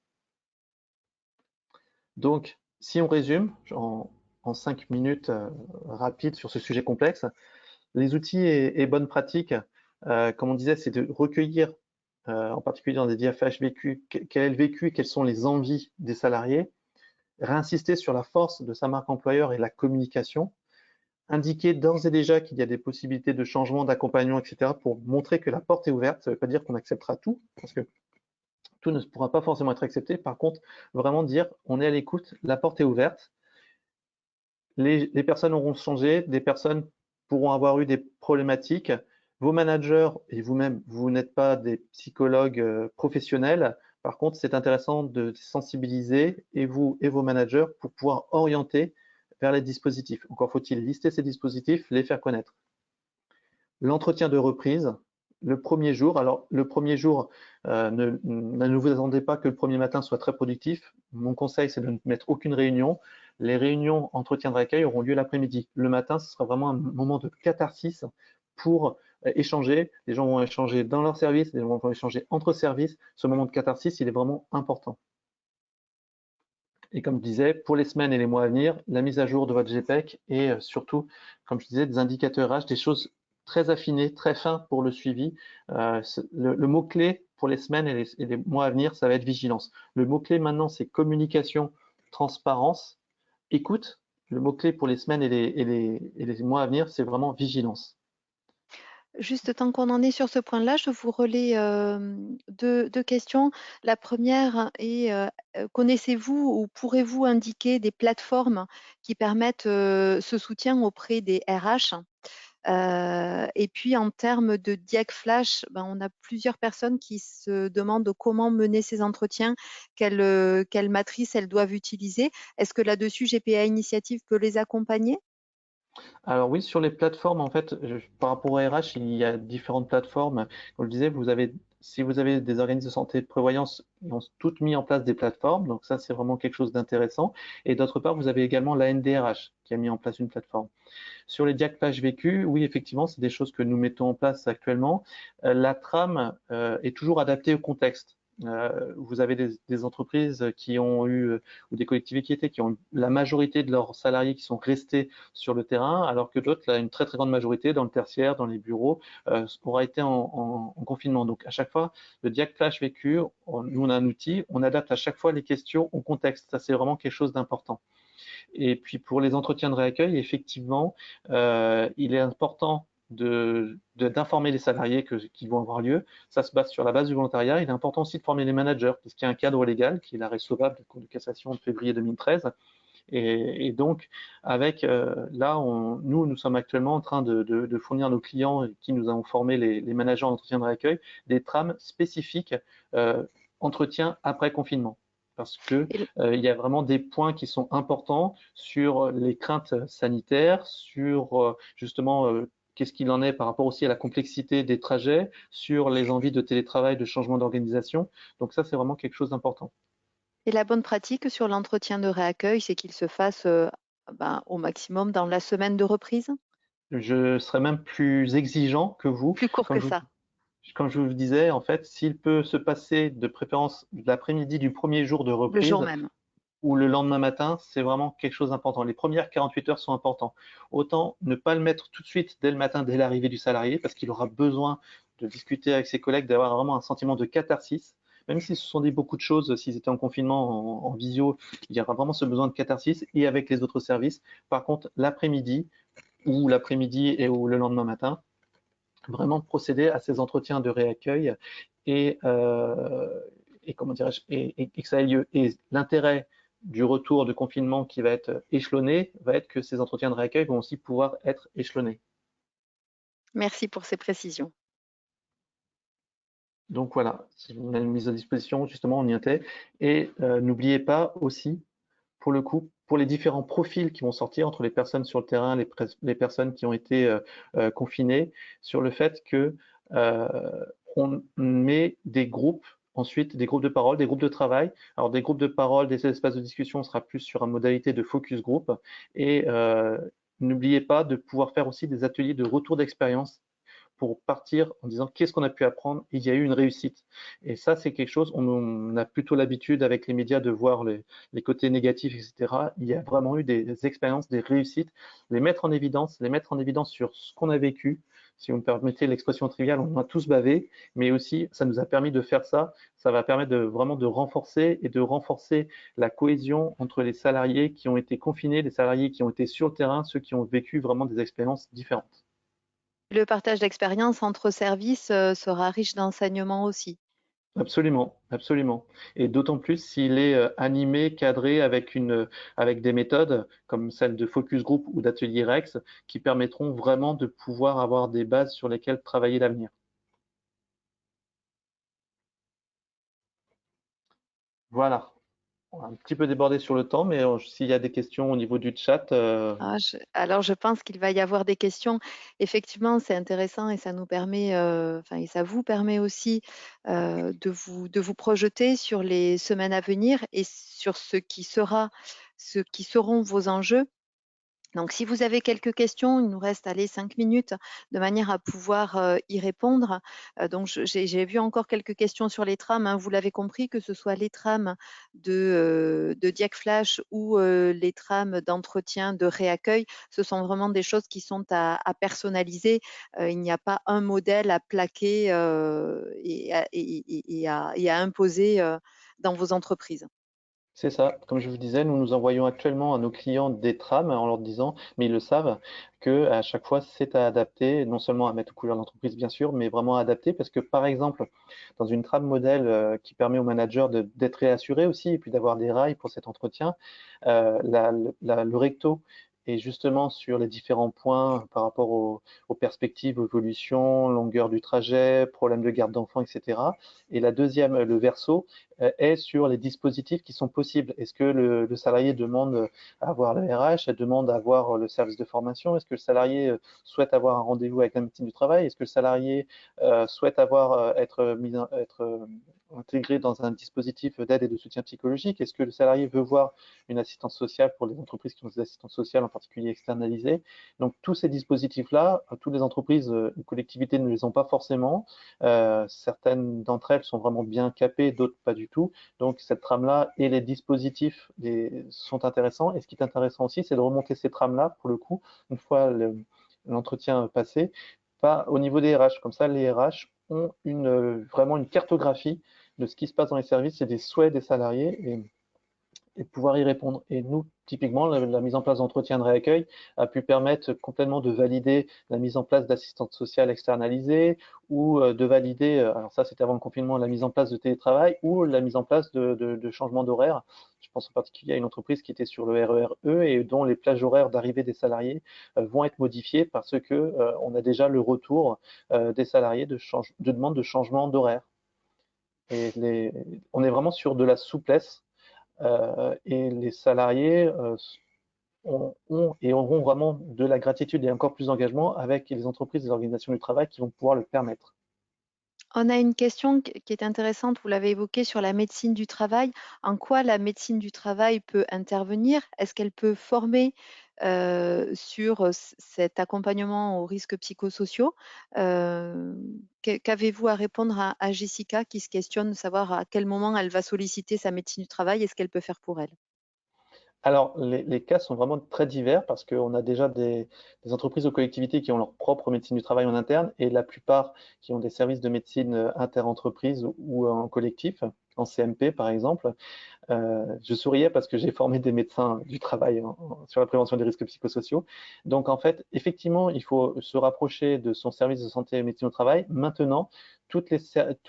Donc, si on résume en 5 minutes rapides sur ce sujet complexe, les outils et bonnes pratiques, comme on disait, c'est de recueillir, en particulier dans des DFH vécus, quel est le vécu et quelles sont les envies des salariés, réinsister sur la force de sa marque employeur et la communication, indiquer d'ores et déjà qu'il y a des possibilités de changement, d'accompagnement, etc., pour montrer que la porte est ouverte. Ça ne veut pas dire qu'on acceptera tout, parce que tout ne pourra pas forcément être accepté. Par contre, vraiment dire on est à l'écoute, la porte est ouverte. Les personnes auront changé, des personnes pourront avoir eu des problématiques. Vos managers et vous-même, vous n'êtes pas des psychologues professionnels. Par contre, c'est intéressant de sensibiliser et vous et vos managers pour pouvoir orienter vers les dispositifs. Encore faut-il lister ces dispositifs, les faire connaître. L'entretien de reprise, le premier jour. Alors, le premier jour, ne vous attendez pas que le premier matin soit très productif. Mon conseil, c'est de ne mettre aucune réunion. Les réunions entretien d'accueil auront lieu l'après-midi. Le matin, ce sera vraiment un moment de catharsis pour échanger. Les gens vont échanger dans leur service, les gens vont échanger entre services. Ce moment de catharsis, il est vraiment important. Et comme je disais, pour les semaines et les mois à venir, la mise à jour de votre GPEC et surtout, comme je disais, des indicateurs H, des choses très affinées, très fins pour le suivi. Le mot-clé pour les semaines et les mois à venir, ça va être vigilance. Le mot-clé maintenant, c'est communication, transparence, écoute. Le mot-clé pour les semaines et les mois à venir, c'est vraiment vigilance. Juste tant qu'on en est sur ce point-là, je vous relais deux questions. La première est, connaissez-vous ou pourrez-vous indiquer des plateformes qui permettent ce soutien auprès des RH? Et puis en termes de Diag Flash, ben, on a plusieurs personnes qui se demandent comment mener ces entretiens, quelle matrice elles doivent utiliser. Est-ce que là-dessus, GPA Initiative peut les accompagner? Alors oui, sur les plateformes, en fait, par rapport au RH, il y a différentes plateformes. Comme je disais, si vous avez des organismes de santé de prévoyance, ils ont toutes mis en place des plateformes, donc ça c'est vraiment quelque chose d'intéressant. Et d'autre part, vous avez également la NDRH qui a mis en place une plateforme. Sur les diaplages vécus, oui, effectivement, c'est des choses que nous mettons en place actuellement. La trame est toujours adaptée au contexte. Vous avez des entreprises qui ont eu, ou des collectivités qui ont eu la majorité de leurs salariés qui sont restés sur le terrain, alors que d'autres, là, une très très grande majorité dans le tertiaire, dans les bureaux, aura été en confinement. Donc à chaque fois, le Diac Flash vécu, nous on a un outil, on adapte à chaque fois les questions au contexte. Ça c'est vraiment quelque chose d'important. Et puis pour les entretiens de réaccueil, effectivement, il est important d'informer les salariés qui vont avoir lieu. Ça se base sur la base du volontariat. Il est important aussi de former les managers, puisqu'il y a un cadre légal qui est l'arrêt sauvable de Cour de cassation de février 2013. Et donc, avec là, nous sommes actuellement en train de fournir nos clients qui nous avons formé les managers en entretien de réaccueil des trames spécifiques entretien après confinement. Parce que Et il y a vraiment des points qui sont importants sur les craintes sanitaires, sur justement qu'est-ce qu'il en est par rapport aussi à la complexité des trajets, sur les envies de télétravail, de changement d'organisation. Donc ça, c'est vraiment quelque chose d'important. Et la bonne pratique sur l'entretien de réaccueil, c'est qu'il se fasse ben, au maximum dans la semaine de reprise? Je serais même plus exigeant que vous. Plus court Comme que je vous, ça, comme je vous disais, en fait, s'il peut se passer de préférence l'après-midi du premier jour de le jour reprise même. ou le lendemain matin, c'est vraiment quelque chose d'important. Les premières 48 heures sont importantes. Autant ne pas le mettre tout de suite dès le matin, dès l'arrivée du salarié, parce qu'il aura besoin de discuter avec ses collègues, d'avoir vraiment un sentiment de catharsis. Même s'ils se sont dit beaucoup de choses, s'ils étaient en confinement, en visio, il y aura vraiment ce besoin de catharsis et avec les autres services. Par contre, l'après-midi ou l'après-midi ou le lendemain matin, vraiment procéder à ces entretiens de réaccueil et, comment dirais-je, et que ça ait lieu. Et l'intérêt du retour de confinement qui va être échelonné va être que ces entretiens de réaccueil vont aussi pouvoir être échelonnés. Merci pour ces précisions. Donc voilà, c'est une mise à disposition, justement, on y était. Et n'oubliez pas aussi, pour le coup, pour les différents profils qui vont sortir entre les personnes sur le terrain, les personnes qui ont été confinées, sur le fait que euh, on met des groupes, ensuite des groupes de parole, des groupes de travail. Alors des groupes de parole, des espaces de discussion, on sera plus sur une modalité de focus group. Et n'oubliez pas de pouvoir faire aussi des ateliers de retour d'expérience pour partir en disant qu'est-ce qu'on a pu apprendre, il y a eu une réussite. Et ça, c'est quelque chose, on a plutôt l'habitude avec les médias de voir les côtés négatifs, etc. Il y a vraiment eu des expériences, des réussites, les mettre en évidence sur ce qu'on a vécu. Si vous me permettez l'expression triviale, on a tous bavé, mais aussi ça nous a permis de faire ça. Ça va permettre vraiment de renforcer la cohésion entre les salariés qui ont été confinés, les salariés qui ont été sur le terrain, ceux qui ont vécu vraiment des expériences différentes. Le partage d'expérience entre services sera riche d'enseignements aussi. Absolument, absolument. Et d'autant plus s'il est animé, cadré avec des méthodes comme celle de focus group ou d'atelier Rex qui permettront vraiment de pouvoir avoir des bases sur lesquelles travailler l'avenir. Voilà. On a un petit peu débordé sur le temps, mais s'il y a des questions au niveau du chat, Alors, je pense qu'il va y avoir des questions. Effectivement, c'est intéressant et ça nous permet, enfin, et ça vous permet aussi de vous projeter sur les semaines à venir et sur ce qui seront vos enjeux. Donc, si vous avez quelques questions, il nous reste allez, 5 minutes de manière à pouvoir y répondre. Donc, j'ai vu encore quelques questions sur les trams, hein. Vous l'avez compris, que ce soit les trams de Diag Flash ou les trams d'entretien, de réaccueil, ce sont vraiment des choses qui sont à personnaliser. Il n'y a pas un modèle à plaquer et à imposer dans vos entreprises. c'est ça. Comme je vous disais, nous envoyons actuellement à nos clients des trames en leur disant, mais ils le savent, que à chaque fois c'est à adapter, non seulement à mettre au couleur de l'entreprise bien sûr, mais vraiment à adapter parce que par exemple, dans une trame modèle qui permet au manager d'être réassuré aussi et puis d'avoir des rails pour cet entretien, le recto et justement sur les différents points par rapport aux perspectives, évolution, longueur du trajet, problème de garde d'enfants, etc. Et la deuxième, le verso, est sur les dispositifs qui sont possibles. Est-ce que le salarié demande à avoir le RH, elle demande à avoir le service de formation? Est-ce que le salarié souhaite avoir un rendez-vous avec la médecine du travail? Est-ce que le salarié souhaite être intégré dans un dispositif d'aide et de soutien psychologique? Est-ce que le salarié veut voir une assistance sociale pour les entreprises qui ont des assistances sociales, en particulier externalisées? Donc tous ces dispositifs-là, toutes les entreprises ou collectivités ne les ont pas forcément. Certaines d'entre elles sont vraiment bien capées, d'autres pas du tout. Donc cette trame-là et les dispositifs sont intéressants. Et ce qui est intéressant aussi, c'est de remonter ces trames-là, pour le coup, une fois l'entretien passé, pas au niveau des RH. Comme ça, les RH ont vraiment une cartographie de ce qui se passe dans les services et des souhaits des salariés et pouvoir y répondre. Et nous, typiquement, la mise en place d'entretien de réaccueil a pu permettre complètement de valider la mise en place d'assistantes sociales externalisées ou de valider, alors ça c'était avant le confinement, la mise en place de télétravail ou la mise en place de changements d'horaire. Je pense en particulier à une entreprise qui était sur le RER-E et dont les plages horaires d'arrivée des salariés vont être modifiées parce que on a déjà le retour des salariés de demande de changement d'horaire. Et on est vraiment sur de la souplesse et les salariés ont et auront vraiment de la gratitude et encore plus d'engagement avec les entreprises et les organisations du travail qui vont pouvoir le permettre. On a une question qui est intéressante, vous l'avez évoqué sur la médecine du travail. En quoi la médecine du travail peut intervenir? Est-ce qu'elle peut former sur cet accompagnement aux risques psychosociaux? Euh, Qu'avez-vous à répondre à Jessica qui se questionne de savoir à quel moment elle va solliciter sa médecine du travail et ce qu'elle peut faire pour elle? Alors, les cas sont vraiment très divers parce qu'on a déjà des entreprises ou collectivités qui ont leur propre médecine du travail en interne et la plupart qui ont des services de médecine inter-entreprise ou en collectif, en CMP par exemple. Je souriais parce que j'ai formé des médecins du travail sur la prévention des risques psychosociaux. Donc, en fait, effectivement, il faut se rapprocher de son service de santé et médecine au travail. Maintenant, tous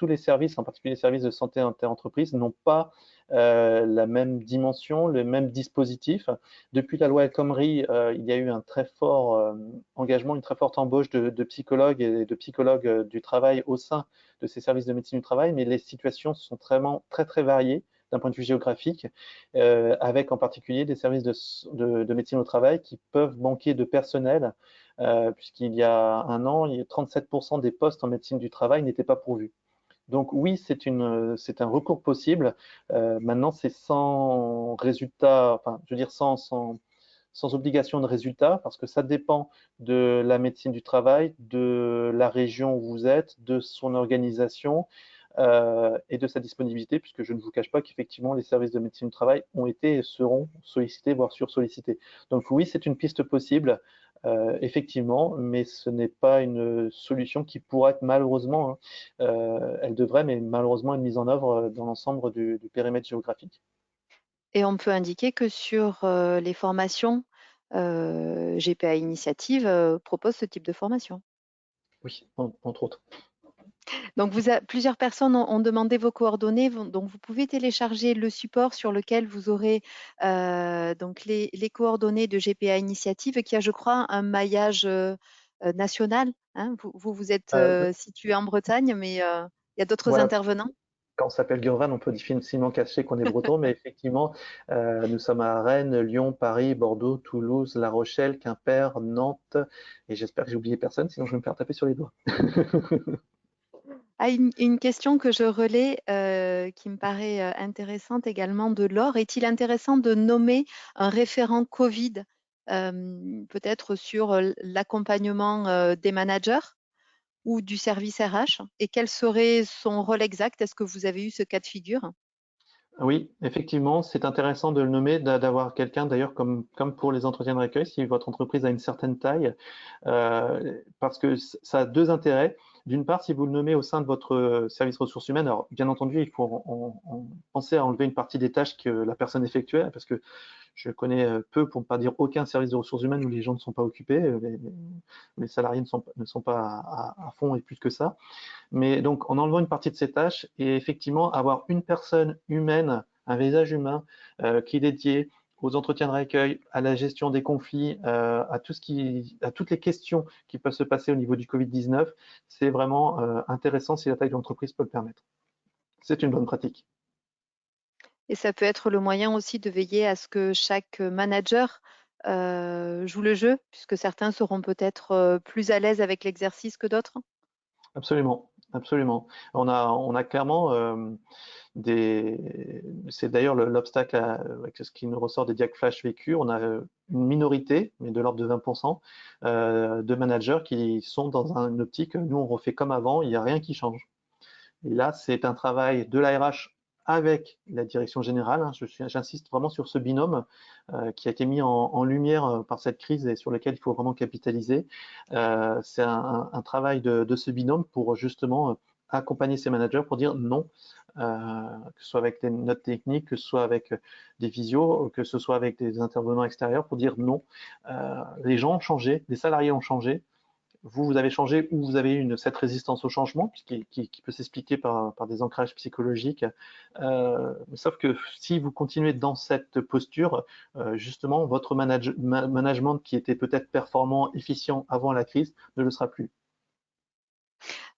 les services, en particulier les services de santé inter-entreprise, n'ont pas la même dimension, le même dispositif. Depuis la loi El Khomri, il y a eu un très fort engagement, une très forte embauche de psychologues et de psychologues du travail au sein de ces services de médecine du travail, mais les situations sont vraiment très, très variées d'un point de vue géographique, avec en particulier des services de médecine au travail qui peuvent manquer de personnel, puisqu'il y a un an, 37% des postes en médecine du travail n'étaient pas pourvus. Donc oui, c'est un recours possible. Maintenant, c'est sans résultat, enfin, je veux dire sans obligation de résultat, parce que ça dépend de la médecine du travail, de la région où vous êtes, de son organisation et de sa disponibilité, puisque je ne vous cache pas qu'effectivement, les services de médecine du travail ont été et seront sollicités, voire sursollicités. Donc oui, c'est une piste possible, effectivement, mais ce n'est pas une solution qui pourra être malheureusement, hein, elle devrait, mais malheureusement, être mise en œuvre dans l'ensemble du périmètre géographique. Et on peut indiquer que sur les formations, GPA Initiative propose ce type de formation. Oui, entre autres. Donc, plusieurs personnes ont demandé vos coordonnées, donc vous pouvez télécharger le support sur lequel vous aurez donc les coordonnées de GPA Initiative qui a, je crois, un maillage national, hein. Vous êtes Oui, situé en Bretagne, mais il y a d'autres voilà, intervenants. quand on s'appelle Gurvan, on peut difficilement cacher qu'on est breton, mais effectivement, nous sommes à Rennes, Lyon, Paris, Bordeaux, Toulouse, La Rochelle, Quimper, Nantes, et j'espère que j'ai oublié personne, sinon je vais me faire taper sur les doigts. Ah, une question que je relais, qui me paraît intéressante également de Laure. Est-il intéressant de nommer un référent Covid, peut-être sur l'accompagnement des managers ou du service RH? Et quel serait son rôle exact? Est-ce que vous avez eu ce cas de figure? Oui, effectivement, c'est intéressant de le nommer, d'avoir quelqu'un d'ailleurs comme pour les entretiens de recueil, si votre entreprise a une certaine taille, parce que ça a deux intérêts. D'une part, si vous le nommez au sein de votre service ressources humaines, alors bien entendu, il faut penser à enlever une partie des tâches que la personne effectuait, parce que je connais peu, pour ne pas dire aucun service de ressources humaines où les gens ne sont pas occupés, les salariés ne sont pas à fond et plus que ça. Mais donc, en enlevant une partie de ces tâches et effectivement avoir une personne humaine, un visage humain qui est dédié aux entretiens de réaccueil, à la gestion des conflits, à toutes les questions qui peuvent se passer au niveau du Covid-19, c'est vraiment intéressant si la taille de l'entreprise peut le permettre. C'est une bonne pratique. Et ça peut être le moyen aussi de veiller à ce que chaque manager joue le jeu, puisque certains seront peut-être plus à l'aise avec l'exercice que d'autres. Absolument, absolument. On a clairement c'est d'ailleurs l'obstacle avec ce qui nous ressort des diag flash vécus. On a une minorité, mais de l'ordre de 20%, de managers qui sont dans une optique, nous on refait comme avant, il n'y a rien qui change. Et là, c'est un travail de la RH avec la direction générale, hein. J'insiste vraiment sur ce binôme qui a été mis en lumière par cette crise et sur lequel il faut vraiment capitaliser. C'est un travail de ce binôme pour justement accompagner ces managers pour dire non, que ce soit avec des notes techniques, que ce soit avec des visios, que ce soit avec des intervenants extérieurs, pour dire non. Les gens ont changé, les salariés ont changé, vous avez changé ou vous avez eu cette résistance au changement qui peut s'expliquer par des ancrages psychologiques. Sauf que si vous continuez dans cette posture, justement, votre management qui était peut-être performant, efficient avant la crise, ne le sera plus.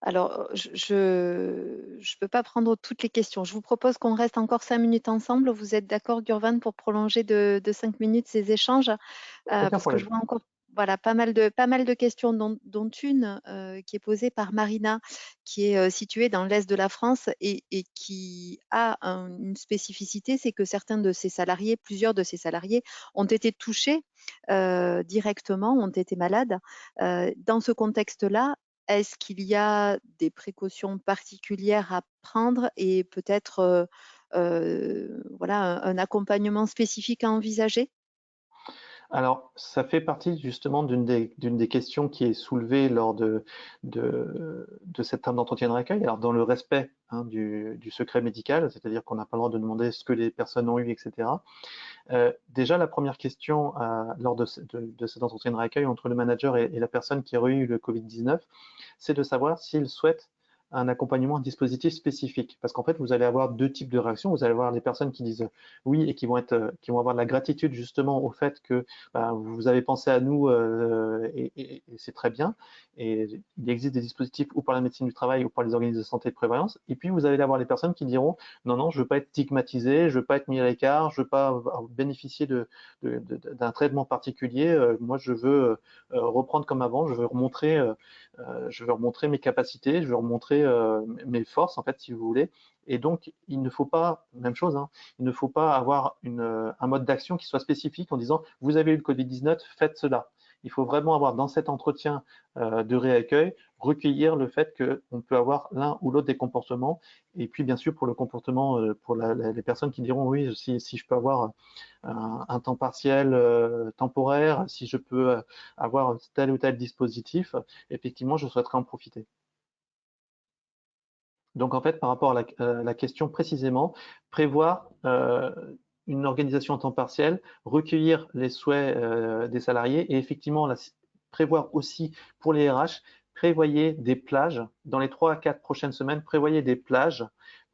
Alors, je peux pas prendre toutes les questions. Je vous propose qu'on reste encore 5 minutes ensemble. Vous êtes d'accord, Gurvan, pour prolonger de 5 minutes ces échanges? Aucun Parce que je problème. vois encore voilà, pas mal de questions, dont une qui est posée par Marina, qui est située dans l'Est de la France et qui a une spécificité, c'est que certains de ses salariés, plusieurs de ses salariés, ont été touchés directement, ont été malades. Dans ce contexte-là, est-ce qu'il y a des précautions particulières à prendre et peut-être voilà, un accompagnement spécifique à envisager? Alors, ça fait partie justement d'une des questions qui est soulevée lors de cette table d'entretien de réaccueil. Alors, dans le respect hein, du secret médical, c'est-à-dire qu'on n'a pas le droit de demander ce que les personnes ont eu, etc. Déjà, la première question lors de cet entretien de réaccueil entre le manager et la personne qui aurait eu le Covid-19, c'est de savoir s'il souhaite un accompagnement, un dispositif spécifique. Parce qu'en fait, vous allez avoir deux types de réactions. Vous allez avoir les personnes qui disent oui et qui vont avoir de la gratitude justement au fait que bah, vous avez pensé à nous et c'est très bien. Et il existe des dispositifs ou par la médecine du travail ou par les organismes de santé et de prévoyance. Et puis, vous allez avoir les personnes qui diront non, non, je veux pas être stigmatisé, je veux pas être mis à l'écart, je veux pas bénéficier d'un traitement particulier. Moi, je veux reprendre comme avant, je veux remontrer mes capacités, je veux remontrer mes forces, en fait, si vous voulez. Et donc, il ne faut pas, même chose, hein, il ne faut pas avoir un mode d'action qui soit spécifique en disant vous avez eu le Covid-19, faites cela. Il faut vraiment avoir dans cet entretien de réaccueil, recueillir le fait qu'on peut avoir l'un ou l'autre des comportements. Et puis, bien sûr, pour le comportement, pour les personnes qui diront oui, si je peux avoir un temps partiel temporaire, si je peux avoir tel ou tel dispositif, effectivement, je souhaiterais en profiter. Donc, en fait, par rapport à la question précisément, prévoir une organisation en temps partiel, recueillir les souhaits des salariés et effectivement prévoir aussi pour les RH, prévoyez des plages dans les 3 à 4 prochaines semaines, prévoyez des plages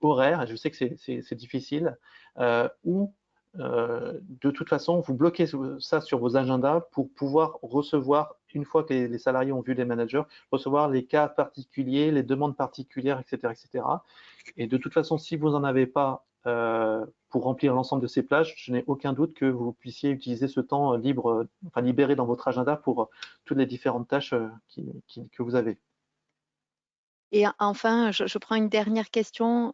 horaires, je sais que c'est difficile, où de toute façon, vous bloquez ça sur vos agendas pour pouvoir recevoir, une fois que les salariés ont vu les managers, recevoir les cas particuliers, les demandes particulières, etc., etc. Et de toute façon, si vous n'en avez pas pour remplir l'ensemble de ces plages, je n'ai aucun doute que vous puissiez utiliser ce temps libre, enfin libéré dans votre agenda pour toutes les différentes tâches que vous avez. Et enfin, je prends une dernière question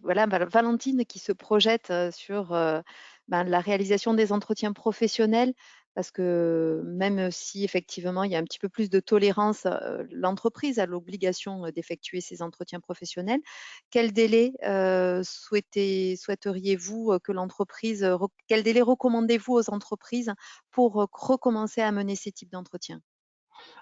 voilà, Valentine qui se projette sur la réalisation des entretiens professionnels, parce que même si effectivement il y a un petit peu plus de tolérance, l'entreprise a l'obligation d'effectuer ces entretiens professionnels. Quel délai souhaiteriez-vous que l'entreprise, quel délai recommandez-vous aux entreprises pour recommencer à mener ces types d'entretiens?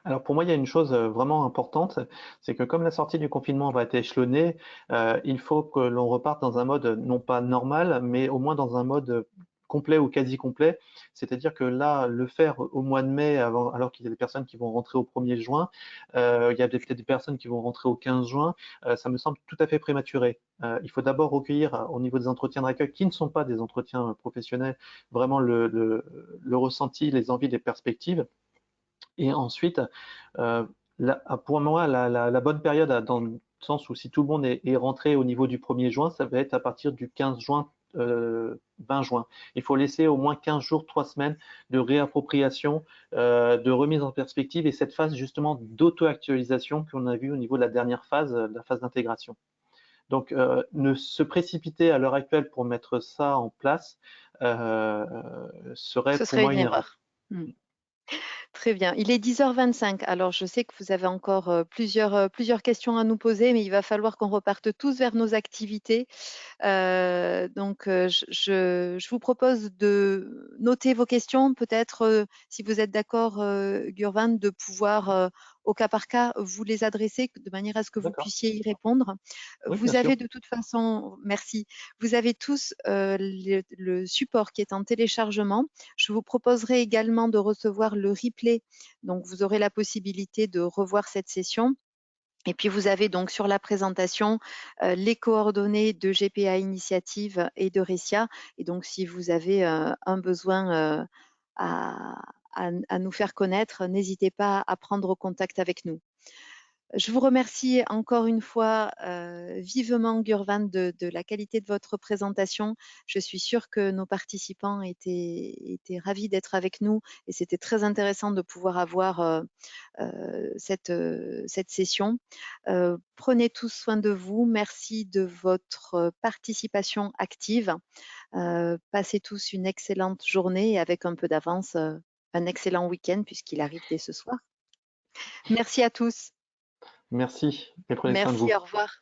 Alors pour moi, il y a une chose vraiment importante, c'est que comme la sortie du confinement va être échelonnée, il faut que l'on reparte dans un mode non pas normal, mais au moins dans un mode complet ou quasi complet. C'est-à-dire que là, le faire au mois de mai, alors qu'il y a des personnes qui vont rentrer au 1er juin, il y a peut-être des personnes qui vont rentrer au 15 juin, ça me semble tout à fait prématuré. Il faut d'abord recueillir au niveau des entretiens de d'accueil, qui ne sont pas des entretiens professionnels, vraiment le ressenti, les envies, les perspectives. Et ensuite, euh, pour moi, la bonne période, dans le sens où si tout le monde est rentré au niveau du 1er juin, ça va être à partir du 15 juin, 20 juin. Il faut laisser au moins 15 jours, 3 semaines de réappropriation, de remise en perspective et cette phase justement d'auto-actualisation qu'on a vue au niveau de la dernière phase, la phase d'intégration. Donc, ne se précipiter à l'heure actuelle pour mettre ça en place euh, serait Ce pour serait moi une une erreur. erreur. Mmh. Très bien. Il est 10h25. Alors, je sais que vous avez encore plusieurs questions à nous poser, mais il va falloir qu'on reparte tous vers nos activités. Donc, je vous propose de noter vos questions, peut-être, si vous êtes d'accord, Gurvan, de pouvoir, au cas par cas, vous les adresser de manière à ce que vous D'accord. puissiez y répondre. Oui, bien Vous sûr. avez de toute façon, merci, vous avez tous le support qui est en téléchargement. Je vous proposerai également de recevoir le replay, donc vous aurez la possibilité de revoir cette session. Et puis vous avez donc sur la présentation les coordonnées de GPA Initiative et de Ressia. Et donc si vous avez un besoin à nous faire connaître, n'hésitez pas à prendre contact avec nous. Je vous remercie encore une fois vivement, Gurvan, de la qualité de votre présentation. Je suis sûre que nos participants étaient ravis d'être avec nous et c'était très intéressant de pouvoir avoir cette session. Prenez tous soin de vous. Merci de votre participation active. Passez tous une excellente journée et avec un peu d'avance, un excellent week-end puisqu'il arrive dès ce soir. Merci à tous. Merci et prenez soin de Merci, vous. au revoir.